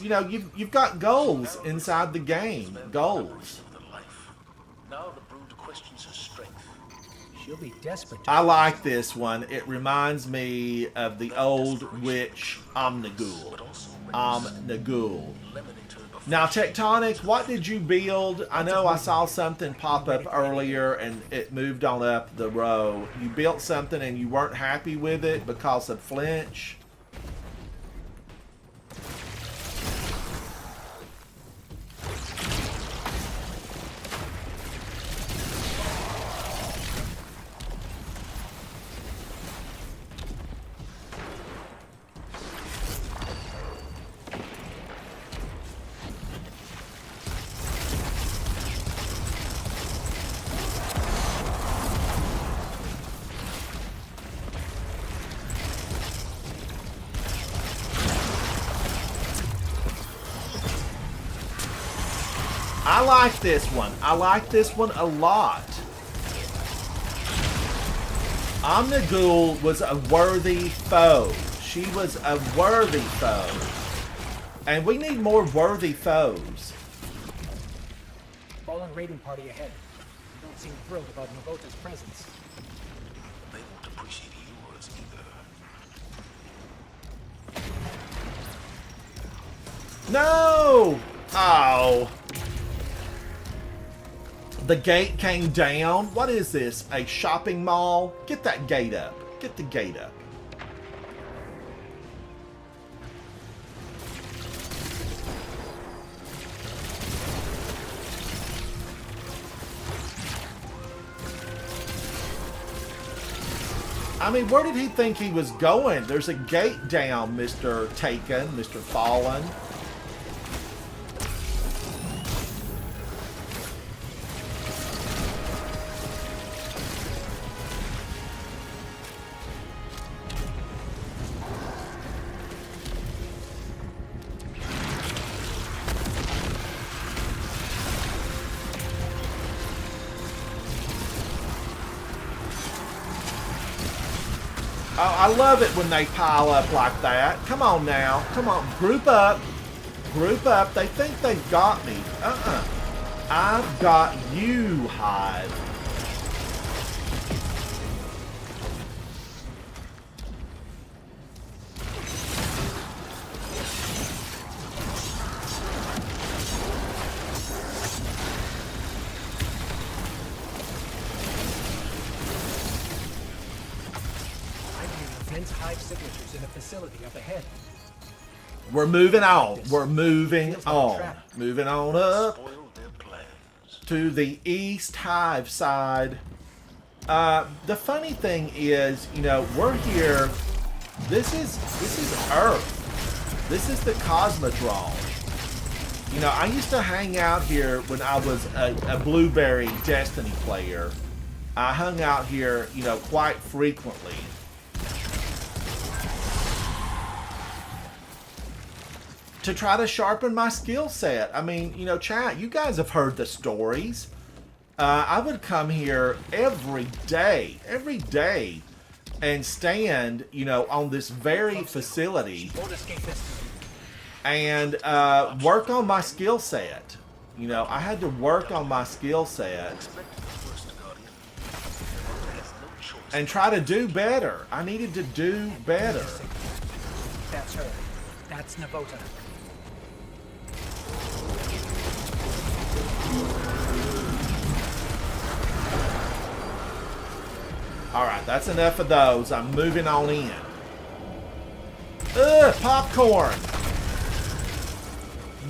You've got goals inside the game. Goals. Now the brood questions her strength. She'll be desperate. I like this one. It reminds me of the old witch Omnigul. Omnigul. Now, Tectonic, what did you build? I know I saw something pop up earlier and it moved on up the row. You built something and you weren't happy with it because of flinch. I like this one. I like this one a lot. Omnigul was a worthy foe. She was a worthy foe. And we need more worthy foes. Fallen raiding party ahead. Don't seem thrilled about Navota's presence. They won't appreciate yours either. No! Oh. The gate came down. What is this? A shopping mall? Get that gate up. Get the gate up. I mean, where did he think he was going? There's a gate down, Mr. Taken, Mr. Fallen. Oh, I love it when they pile up like that. Come on now. Come on. Group up. Group up. They think they've got me. I've got you, Hive. Hive signatures in a facility up ahead. We're moving on. We're moving on. Moving on up to the East Hive side. The funny thing is, you know, we're here. This is Earth. This is the Cosmodrome. You know, I used to hang out here when I was a Blueberry Destiny player. I hung out here, you know, quite frequently. To try to sharpen my skill set. I mean, you know, chat, you guys have heard the stories. I would come here every day, and stand, you know, on this very facility and work on my skill set. You know, I had to work on my skill set and try to do better. I needed to do better. That's her. That's Navota. Alright, that's enough of those. I'm moving on in. Ugh, popcorn!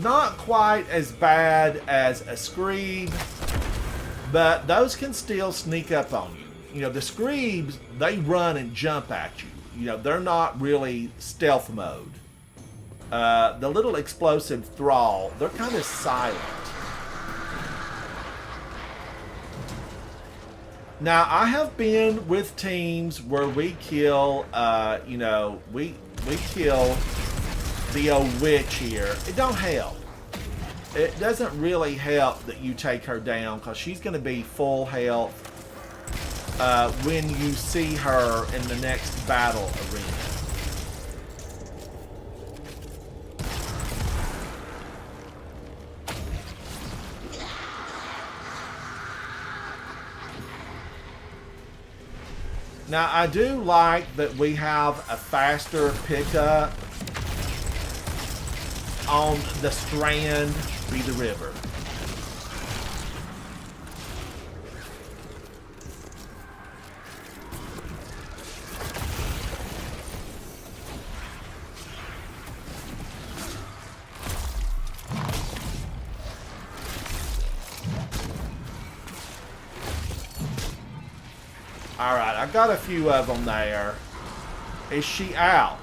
Not quite as bad as a Screeb, but those can still sneak up on you. You know, the Screebs, they run and jump at you. You know, they're not really stealth mode. The little explosive thrall, they're kind of silent. Now, I have been with teams where we kill, you know, we kill the old witch here. It don't help. It doesn't really help that you take her down, because she's going to be full health when you see her in the next battle arena. Now, I do like that we have a faster pickup on the Strand be the river. Alright, I got a few of them there. Is she out?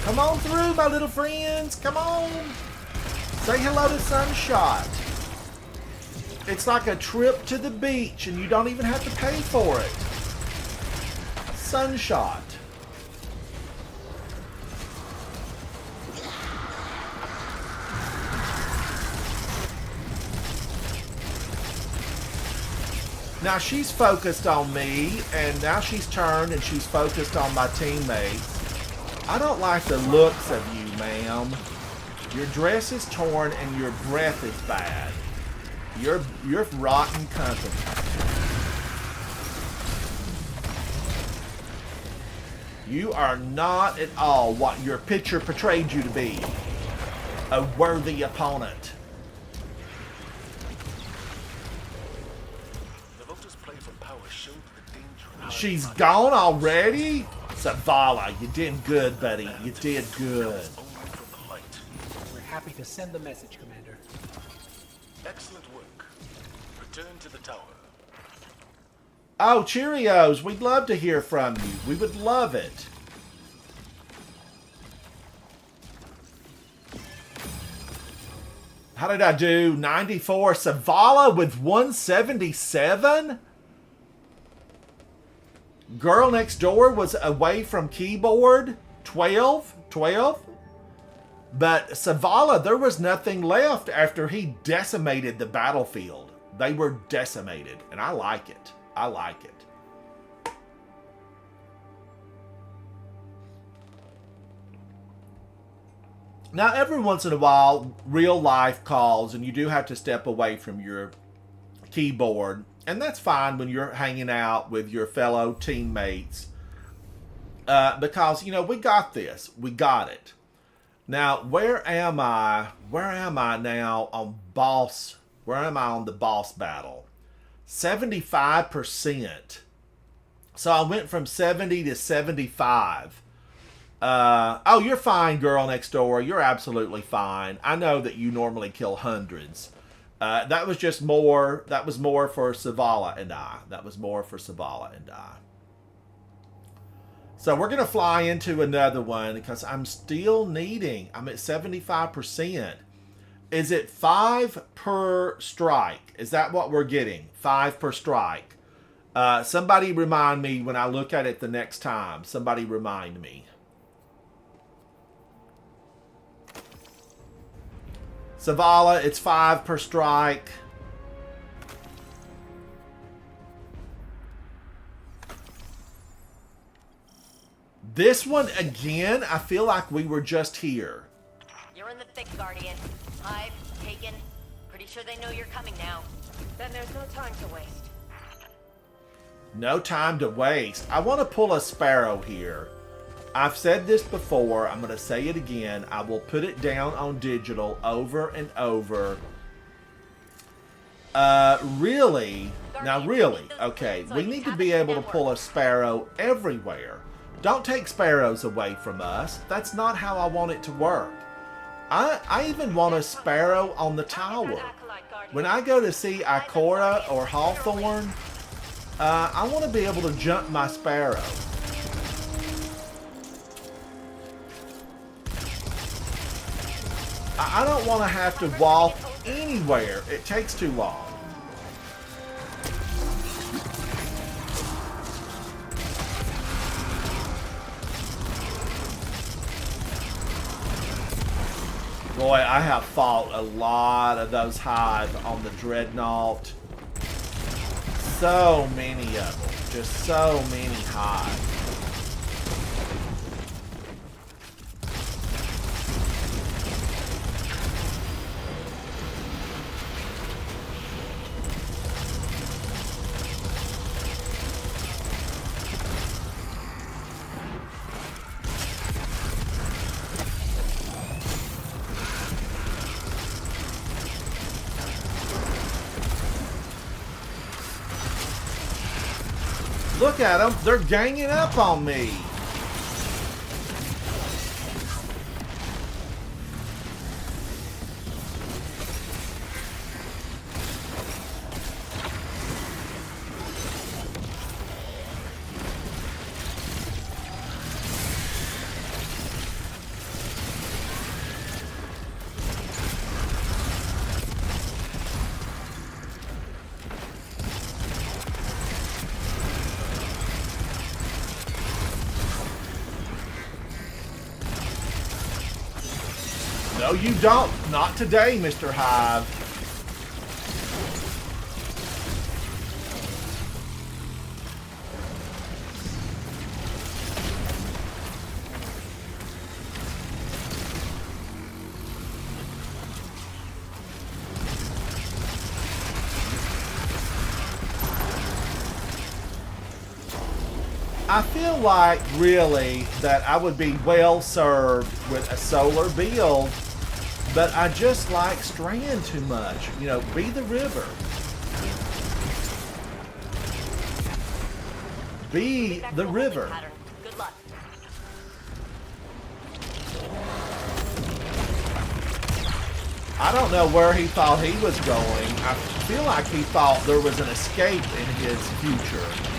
Come on through, my little friends. Come on. Say hello to Sunshot. It's like a trip to the beach and you don't even have to pay for it. Sunshot. Now she's focused on me, and now she's turned and she's focused on my teammates. I don't like the looks of you, ma'am. Your dress is torn and your breath is bad. You're rotten company. You are not at all what your picture portrayed you to be. A worthy opponent. Navota's play for power showed the danger. She's gone already? Zavala, you did good, buddy. You did good. Only from the light. We're happy to send the message, Commander. Excellent work. Return to the tower. Oh, Cheerios. We'd love to hear from you. We would love it. How did I do? 94. Zavala with 177? Girl Next Door was away from keyboard. 12? But Zavala, there was nothing left after he decimated the battlefield. They were decimated. And I like it. I like it. Now, every once in a while, real life calls and you do have to step away from your keyboard. And that's fine when you're hanging out with your fellow teammates. Because, you know, we got this. We got it. Now, where am I? Where am I now on boss? Where am I on the boss battle? 75%. So I went from 70 to 75. Oh, you're fine, Girl Next Door. You're absolutely fine. I know that you normally kill hundreds. That was just more. That was more for Zavala and I. That was more for Zavala and I. So we're going to fly into another one because I'm still needing. I'm at 75%. Is it 5 per strike? Is that what we're getting? 5 per strike. Somebody remind me when I look at it the next time. Somebody remind me. Zavala, it's 5 per strike. This one, again, I feel like we were just here. You're in the thick, Guardian. Hive, taken. Pretty sure they know you're coming now. Then there's no time to waste. No time to waste. I want to pull a Sparrow here. I've said this before. I'm going to say it again. I will put it down on digital over and over. Really? Now, really? Okay, we need to be able to pull a Sparrow everywhere. Don't take Sparrows away from us. That's not how I want it to work. I even want a Sparrow on the tower. When I go to see Ikora or Hawthorne, I want to be able to jump my Sparrow. I don't want to have to walk anywhere. It takes too long. Boy, I have fought a lot of those Hive on the Dreadnought. So many of them. Just so many Hive. Look at them. They're ganging up on me. No, you don't. Not today, Mr. Hive. I feel like, really, that I would be well served with a solar build, but I just like Strand too much. You know, be the river. Be the river. Good luck. I don't know where he thought he was going. I feel like he thought there was an escape in his future.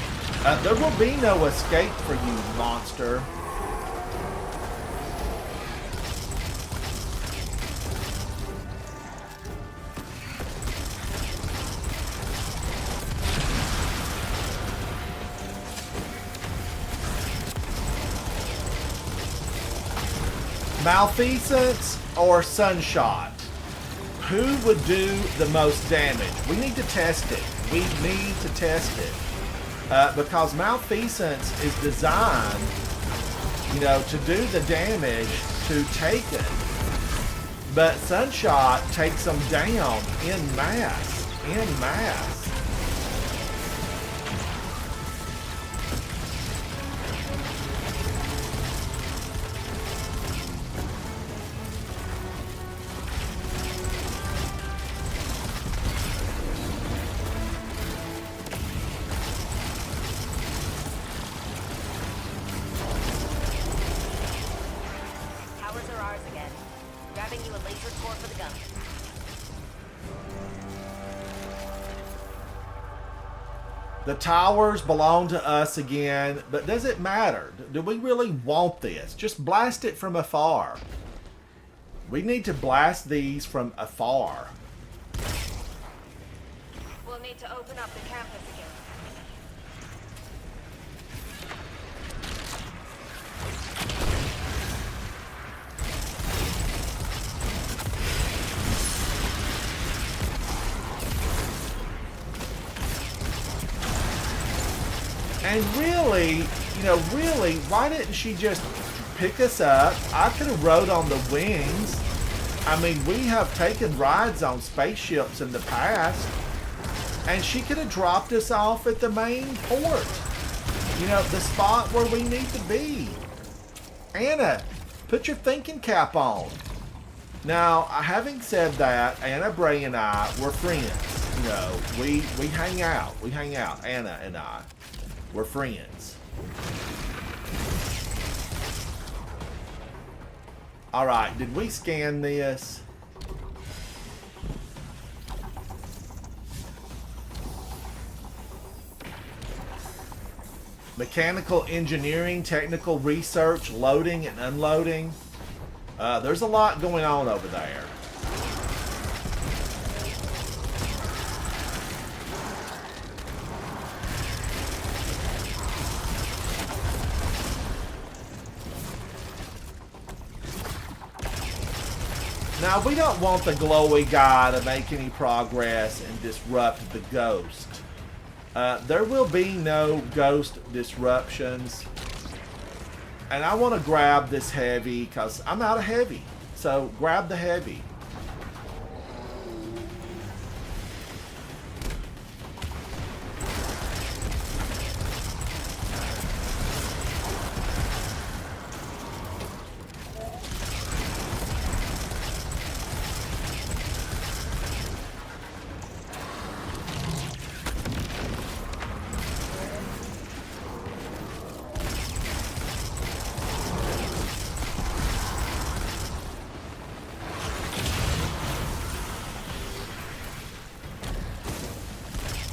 There will be no escape for you, monster. Malfeasance or Sunshot? Who would do the most damage? We need to test it. We need to test it. Because Malfeasance is designed, you know, to do the damage to Taken. But Sunshot takes them down en masse. En masse. The towers belong to us again, but does it matter? Do we really want this? Just blast it from afar. We need to blast these from afar. We'll need to open up the campus again. And really, you know, really, why didn't she just pick us up? I could have rode on the wings. I mean, we have taken rides on spaceships in the past. And she could have dropped us off at the main port. You know, the spot where we need to be. Anna, put your thinking cap on. Now, having said that, Anna Bray and I, we're friends. You know, we hang out. We hang out, Anna and I. We're friends. Alright, did we scan this? Mechanical engineering, technical research, loading and unloading. There's a lot going on over there. Now, we don't want the glowy guy to make any progress and disrupt the ghost. There will be no ghost disruptions. And I want to grab this heavy because I'm out of heavy. So, grab the heavy.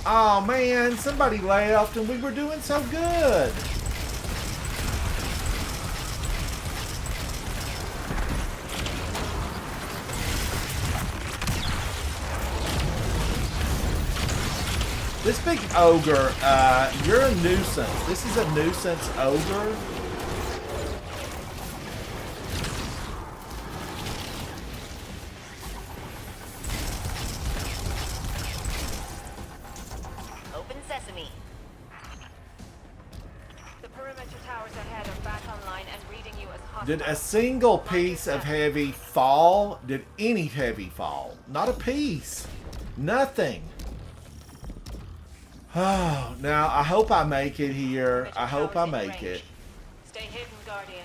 Oh man, somebody left and we were doing so good. This big ogre, you're a nuisance. This is a nuisance ogre. perimeter towers ahead are back online and reading you as hostile. Did a single piece of heavy fall? Did any heavy fall? Not a piece. Nothing. Oh, now I hope I make it here. I hope I make it. Stay hidden, Guardian.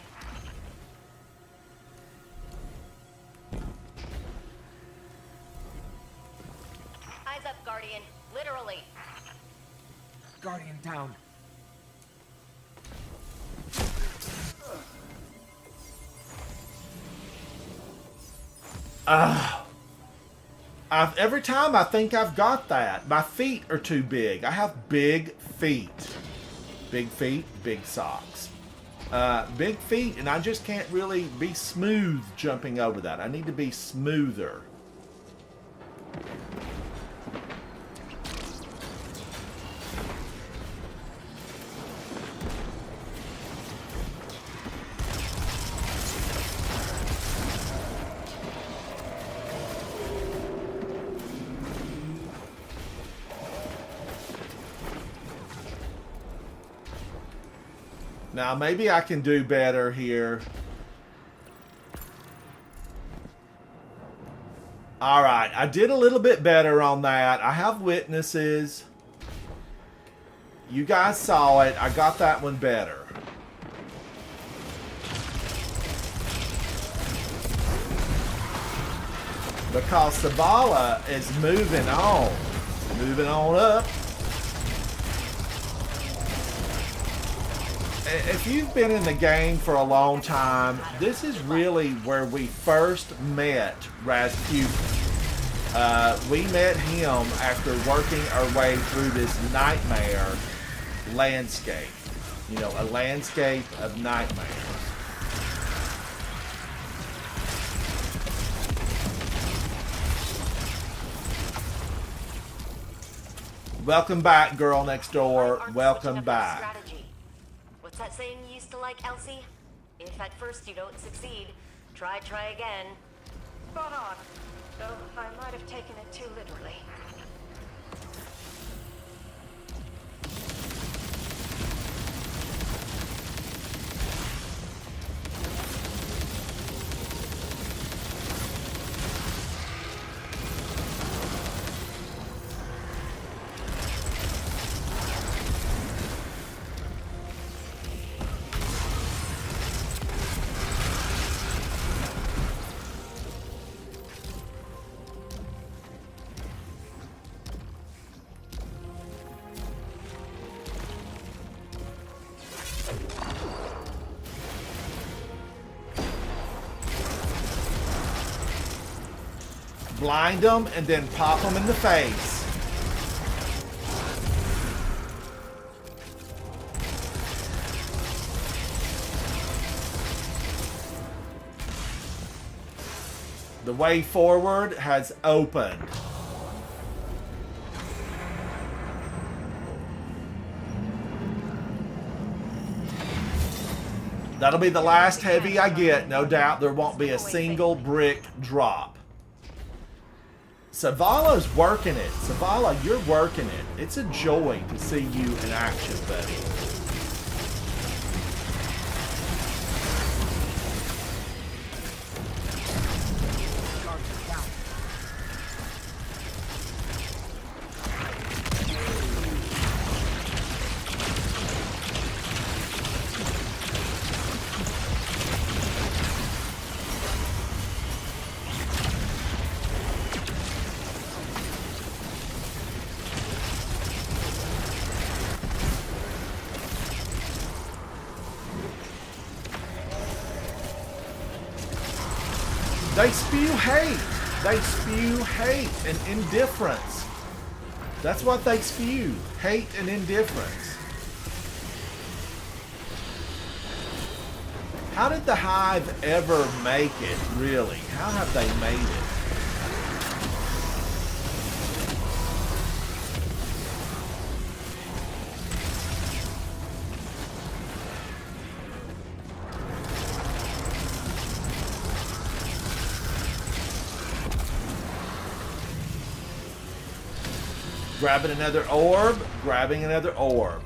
Eyes up, Guardian. Literally. Guardian down. Every time I think I've got that, my feet are too big. I have big feet. Big feet, big socks. Big feet, and I just can't really be smooth jumping over that. I need to be smoother. Now, maybe I can do better here. Alright, I did a little bit better on that. I have witnesses. You guys saw it. I got that one better. Because Zavala is moving on. Moving on up. If you've been in the game for a long time, this is really where we first met Rasputin. We met him after working our way through this nightmare landscape. You know, a landscape of nightmares. Welcome back, girl next door. Welcome back. What's that saying you used to like, Elsie? If at first you don't succeed, try again. Spot on. Though I might have taken it too literally. Blind them and then pop them in the face. The way forward has opened. That'll be the last heavy I get. No doubt there won't be a single brick drop. Zavala's working it. Zavala, you're working it. It's a joy to see you in action, buddy. They spew hate. They spew hate and indifference. That's what they spew. Hate and indifference. How did the Hive ever make it, really? How have they made it? Grabbing another orb, grabbing another orb.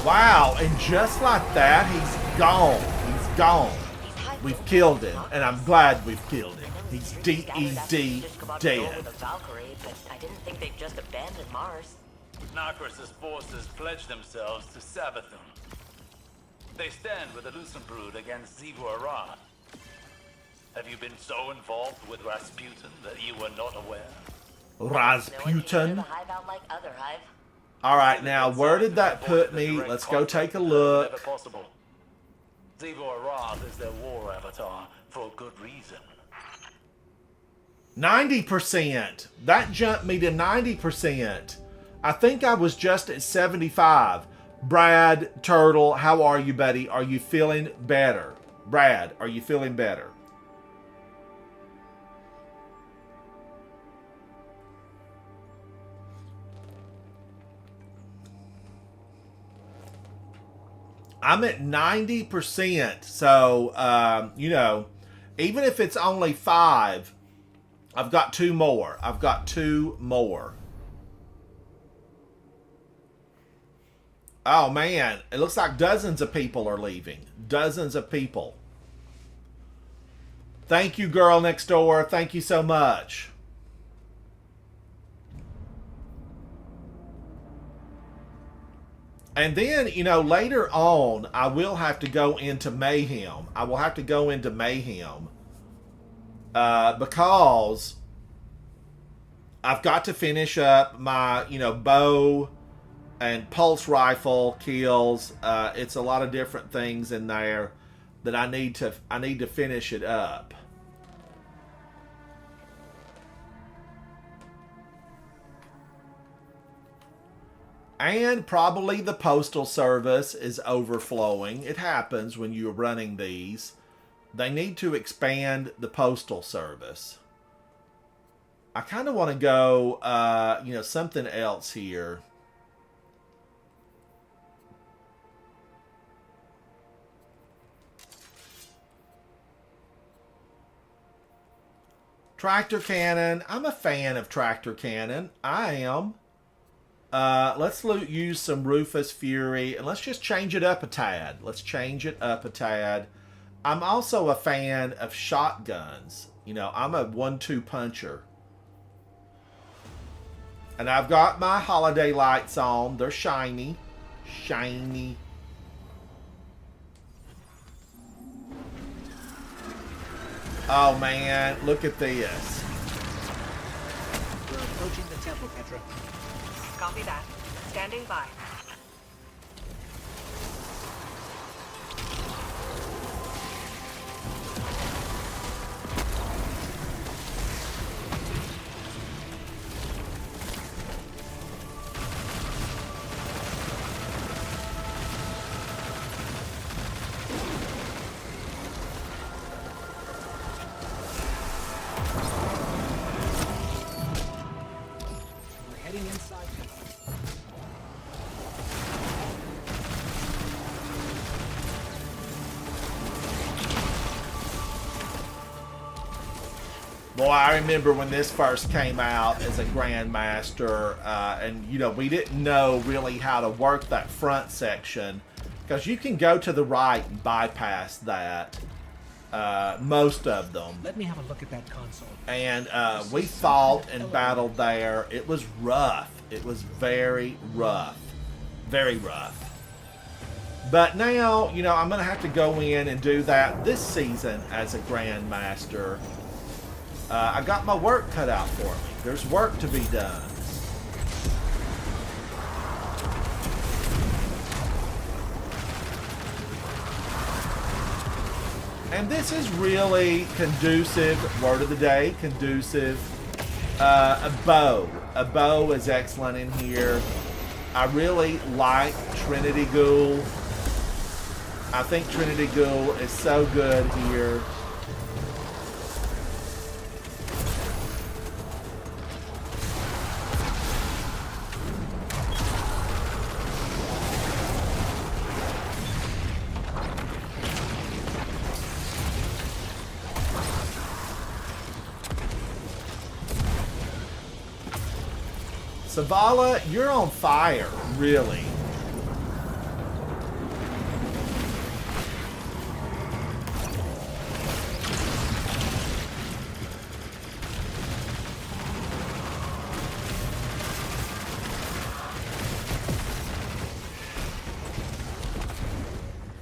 Wow, and just like that, he's gone. He's gone. We've killed him, and I'm glad we've killed him. He's D-E-D dead. Valkyrie, but I didn't think they'd just abandoned Mars. Nokris' forces pledged themselves to Savathun. They stand with the Lucent Brood against Xivu Arath. Have you been so involved with Rasputin that you were not aware? Rasputin. The Hive out like other Hive. All right, now where did that put me? Let's go take a Never look. possible. Xivu Arath is their war avatar for good reason. 90%. That jumped me to 90%. I think I was just at 75. Brad, Turtle, how are you, buddy? Are you feeling better? Brad, are you feeling better? I'm at 90%. So, you know, even if it's only 5, I've got 2 more. I've got 2 more. Oh, man. It looks like dozens of people are leaving. Dozens of people. Thank you, girl next door. Thank you so much. And then, you know, later on, I will have to go into Mayhem. I will have to go into Mayhem. Because I've got to finish up my, you know, bow and pulse rifle kills. It's a lot of different things in there that I need to finish it up. And probably the Postal Service is overflowing. It happens when you're running these. They need to expand the Postal Service. I kind of want to go, you know, something else here. Tractor Cannon. I'm a fan of Tractor Cannon. I am. Let's use some Rufus Fury, and let's just change it up a tad. Let's change it up a tad. I'm also a fan of shotguns. You know, I'm a 1-2 puncher. And I've got my holiday lights on. They're shiny. Shiny. Oh, man. Look at this. We're approaching the temple, Petra. Copy that. Standing by. We're heading inside. Boy, I remember when this first came out as a Grandmaster, and, you know, we didn't know really how to work that front section, because you can go to the right and bypass that, most of them. Let me have a look at that console. And we fought and battled there. It was rough. It was very rough. Very rough. But now, you know, I'm going to have to go in and do that this season as a Grandmaster. I got my work cut out for me. There's work to be done. And this is really conducive, word of the day, conducive. A bow. A bow is excellent in here. I really like Trinity Ghoul. I think Trinity Ghoul is so good here. Zavala, you're on fire, really.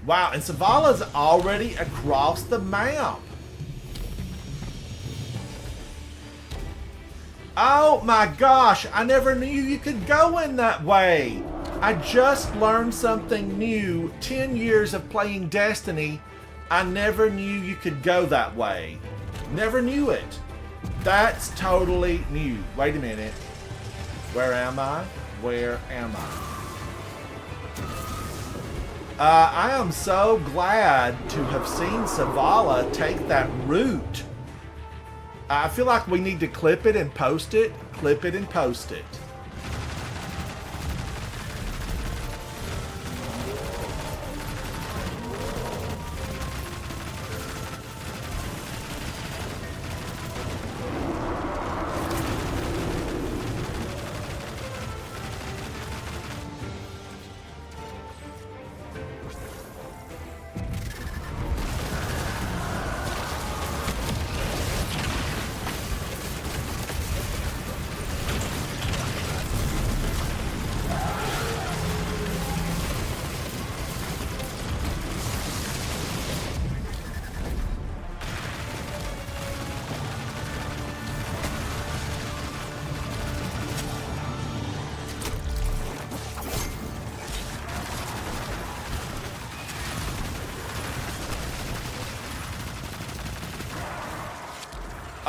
Wow, and Zavala's already across the map. Oh my gosh, I never knew you could go in that way. I just learned something new. 10 years of playing Destiny, I never knew you could go that way. Never knew it. That's totally new. Wait a minute. Where am I? Where am I? I am so glad to have seen Zavala take that route. I feel like we need to clip it and post it. Clip it and post it.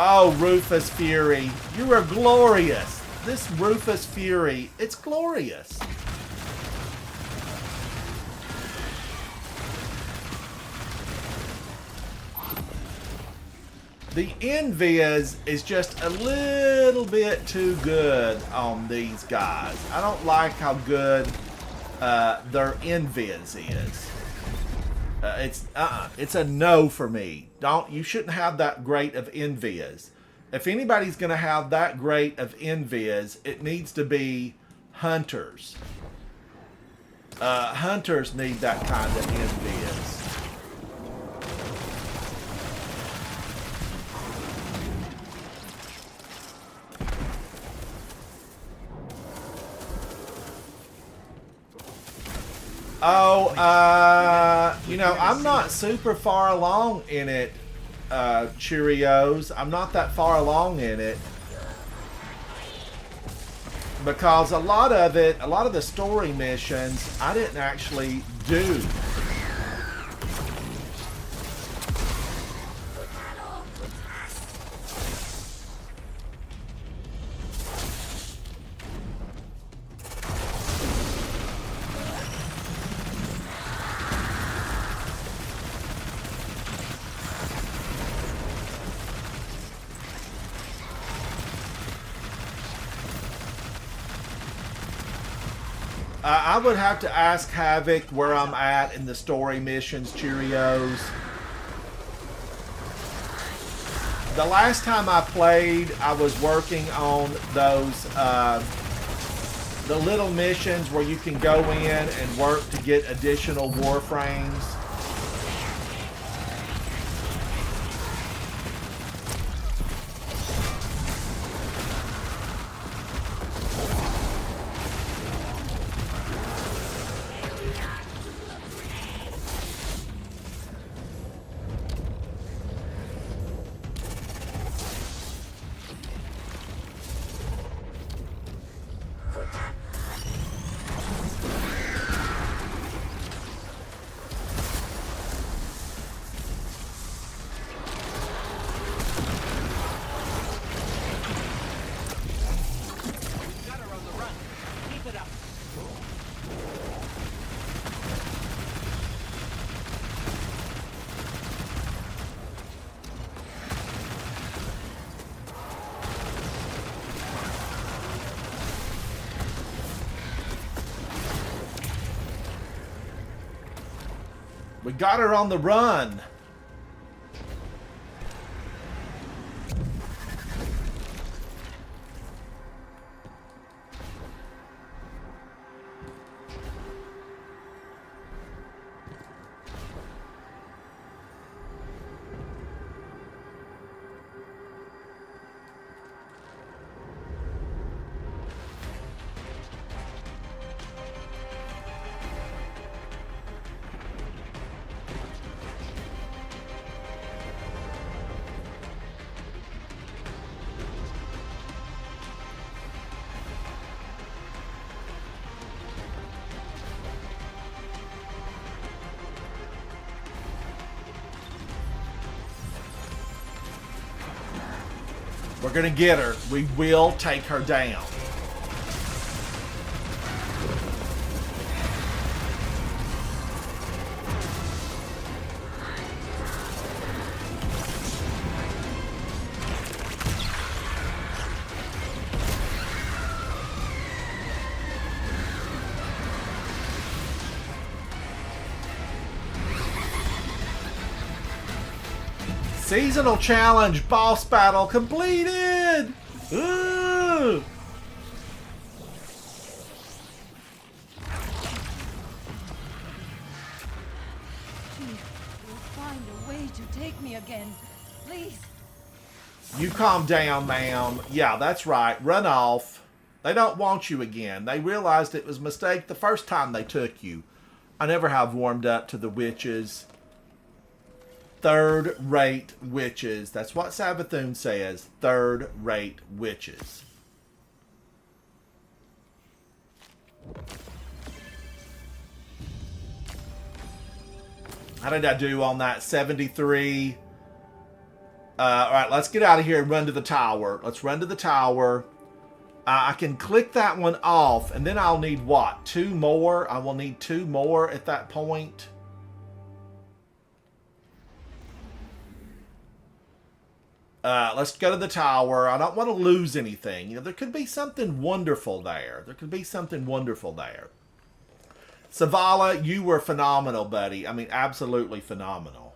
Oh, Rufus Fury, you are glorious. This Rufus Fury, it's glorious. The invis is just a little bit too good on these guys. I don't like how good their invis is. It's a no for me. You shouldn't have that great of invis. If anybody's going to have that great of invis, it needs to be hunters. Hunters need that kind of invis. Oh, you know, I'm not super far along in it, Cheerios. I'm not that far along in it. Because a lot of the story missions, I didn't actually do. I would have to ask Havoc where I'm at in the story missions, Cheerios. The last time I played, I was working on those, the little missions where you can go in and work to get additional warframes. We got her on the run. We're gonna get her. We will take her down. Seasonal challenge boss battle completed! Ooh! You'll find a way to take me again. Please. You calm down, ma'am. Yeah, that's right. Run off. They don't want you again. They realized it was a mistake the first time they took you. I never have warmed up to the witches. Third-rate witches. That's what Savathun says. Third-rate witches. How did I do on that? 73. All right, let's get out of here and run to the tower. Let's run to the tower. I can click that one off, and then I'll need what? 2 more? I will need 2 more at that point. Let's go to the tower. I don't want to lose anything. You know, there could be something wonderful there. There could be something wonderful there. Savala, you were phenomenal, buddy. I mean, absolutely phenomenal.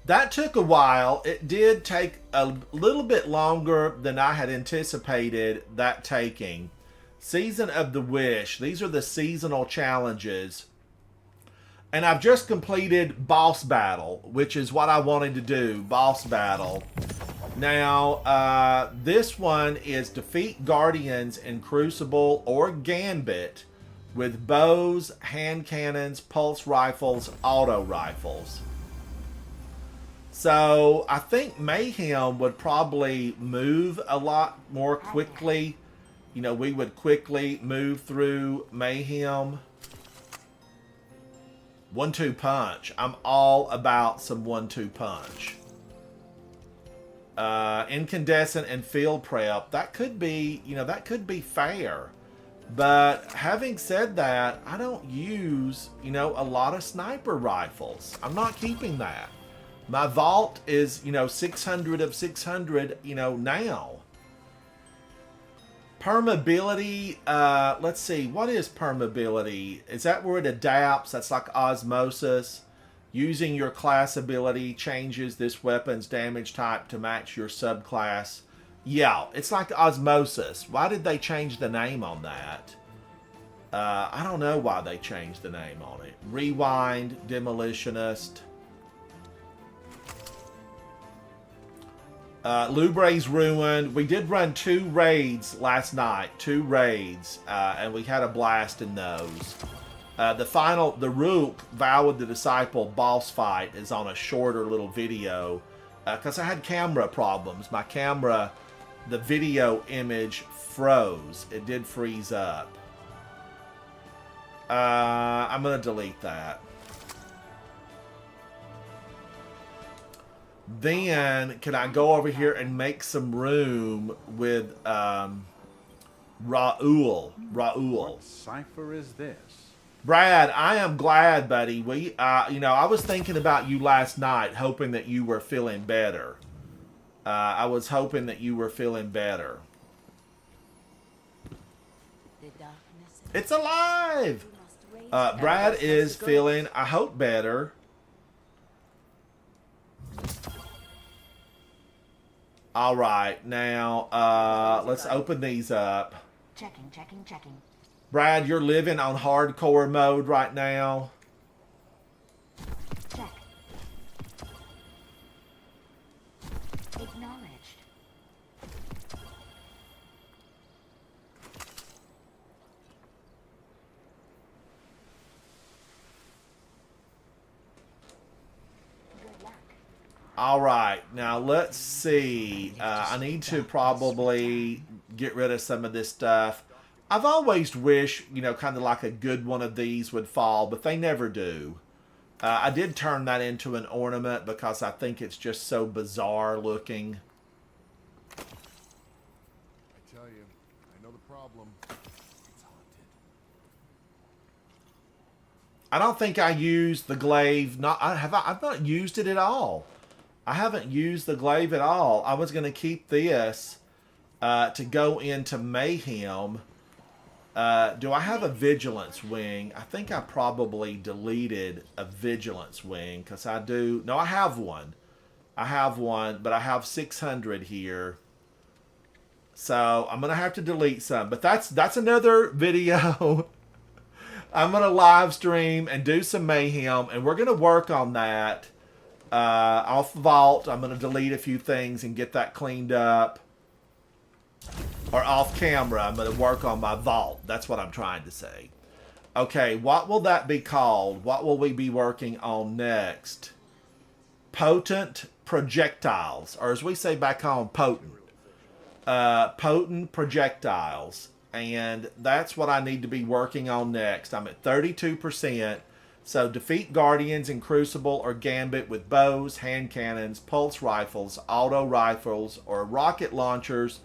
That took a while. It did take a little bit longer than I had anticipated that taking. Season of the Wish. These are the seasonal challenges. And I've just completed Boss Battle, which is what I wanted to do. Boss Battle. Now, this one is defeat Guardians in Crucible or Gambit with bows, hand cannons, pulse rifles, auto rifles. So I think Mayhem would probably move a lot more quickly. You know, we would quickly move through Mayhem. 1-2 punch. I'm all about some 1-2 punch. Incandescent and field prep. That could be, you know, that could be fair. But having said that, I don't use, you know, a lot of sniper rifles. I'm not keeping that. My vault is, you know, 600 of 600, you know, now. Permeability, let's see, what is permeability? Is that where it adapts? That's like osmosis. Using your class ability changes this weapon's damage type to match your subclass. Yeah, it's like osmosis. Why did they change the name on that? I don't know why they changed the name on it. Rewind, Demolitionist. Lubre's Ruin. We did run 2 raids last night. 2 raids. And we had a blast in those. The Rook, Vow of the Disciple boss fight is on a shorter little video. Because I had camera problems. My camera, the video image froze. It did freeze up. I'm going to delete that. Then, can I go over here and make some room with Raul? What cipher is this? Brad, I am glad, buddy. We, you know, I was thinking about you last night, hoping that you were feeling better. I was hoping that you were feeling better. It's alive! Brad is feeling, I hope, better. All right, now let's open these up. Checking. Brad, you're living on hardcore mode right now. Check. Acknowledged. Good luck. All right, now let's see. I need to probably get rid of some of this stuff. I've always wished, you know, kind of like a good one of these would fall, but they never do. I did turn that into an ornament because I think it's just so bizarre looking. I tell you, I know the problem. It's haunted. I don't think I used the glaive. I've not used it at all. I haven't used the glaive at all. I was going to keep this to go into Mayhem. Do I have a Vigilance Wing? I think I probably deleted a Vigilance Wing because I do. No, I have one. I have one, but I have 600 here. So I'm going to have to delete some. But that's another video. I'm going to live stream and do some Mayhem, and we're going to work on that. Off Vault, I'm going to delete a few things and get that cleaned up. Or off camera, I'm going to work on my Vault. That's what I'm trying to say. Okay, what will that be called? What will we be working on next? Potent projectiles. Or as we say back home, potent. Potent projectiles. And that's what I need to be working on next. I'm at 32%. So defeat Guardians in Crucible or Gambit with bows, hand cannons, pulse rifles, auto rifles, or rocket launchers.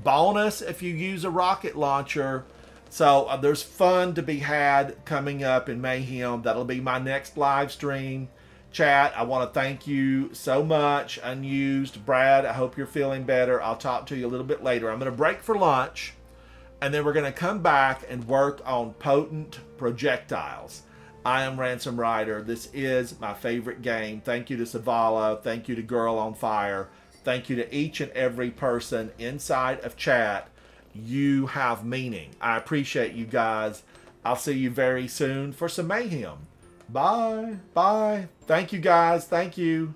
Bonus if you use a rocket launcher. So there's fun to be had coming up in Mayhem. That'll be my next live stream. Chat, I want to thank you so much. Unused. Brad, I hope you're feeling better. I'll talk to you a little bit later. I'm going to break for lunch. And then we're going to come back and work on potent projectiles. I am Ransom Rider. This is my favorite game. Thank you to Savala. Thank you to Girl on Fire. Thank you to each and every person inside of chat. You have meaning. I appreciate you guys. I'll see you very soon for some Mayhem. Bye. Bye. Thank you guys. Thank you.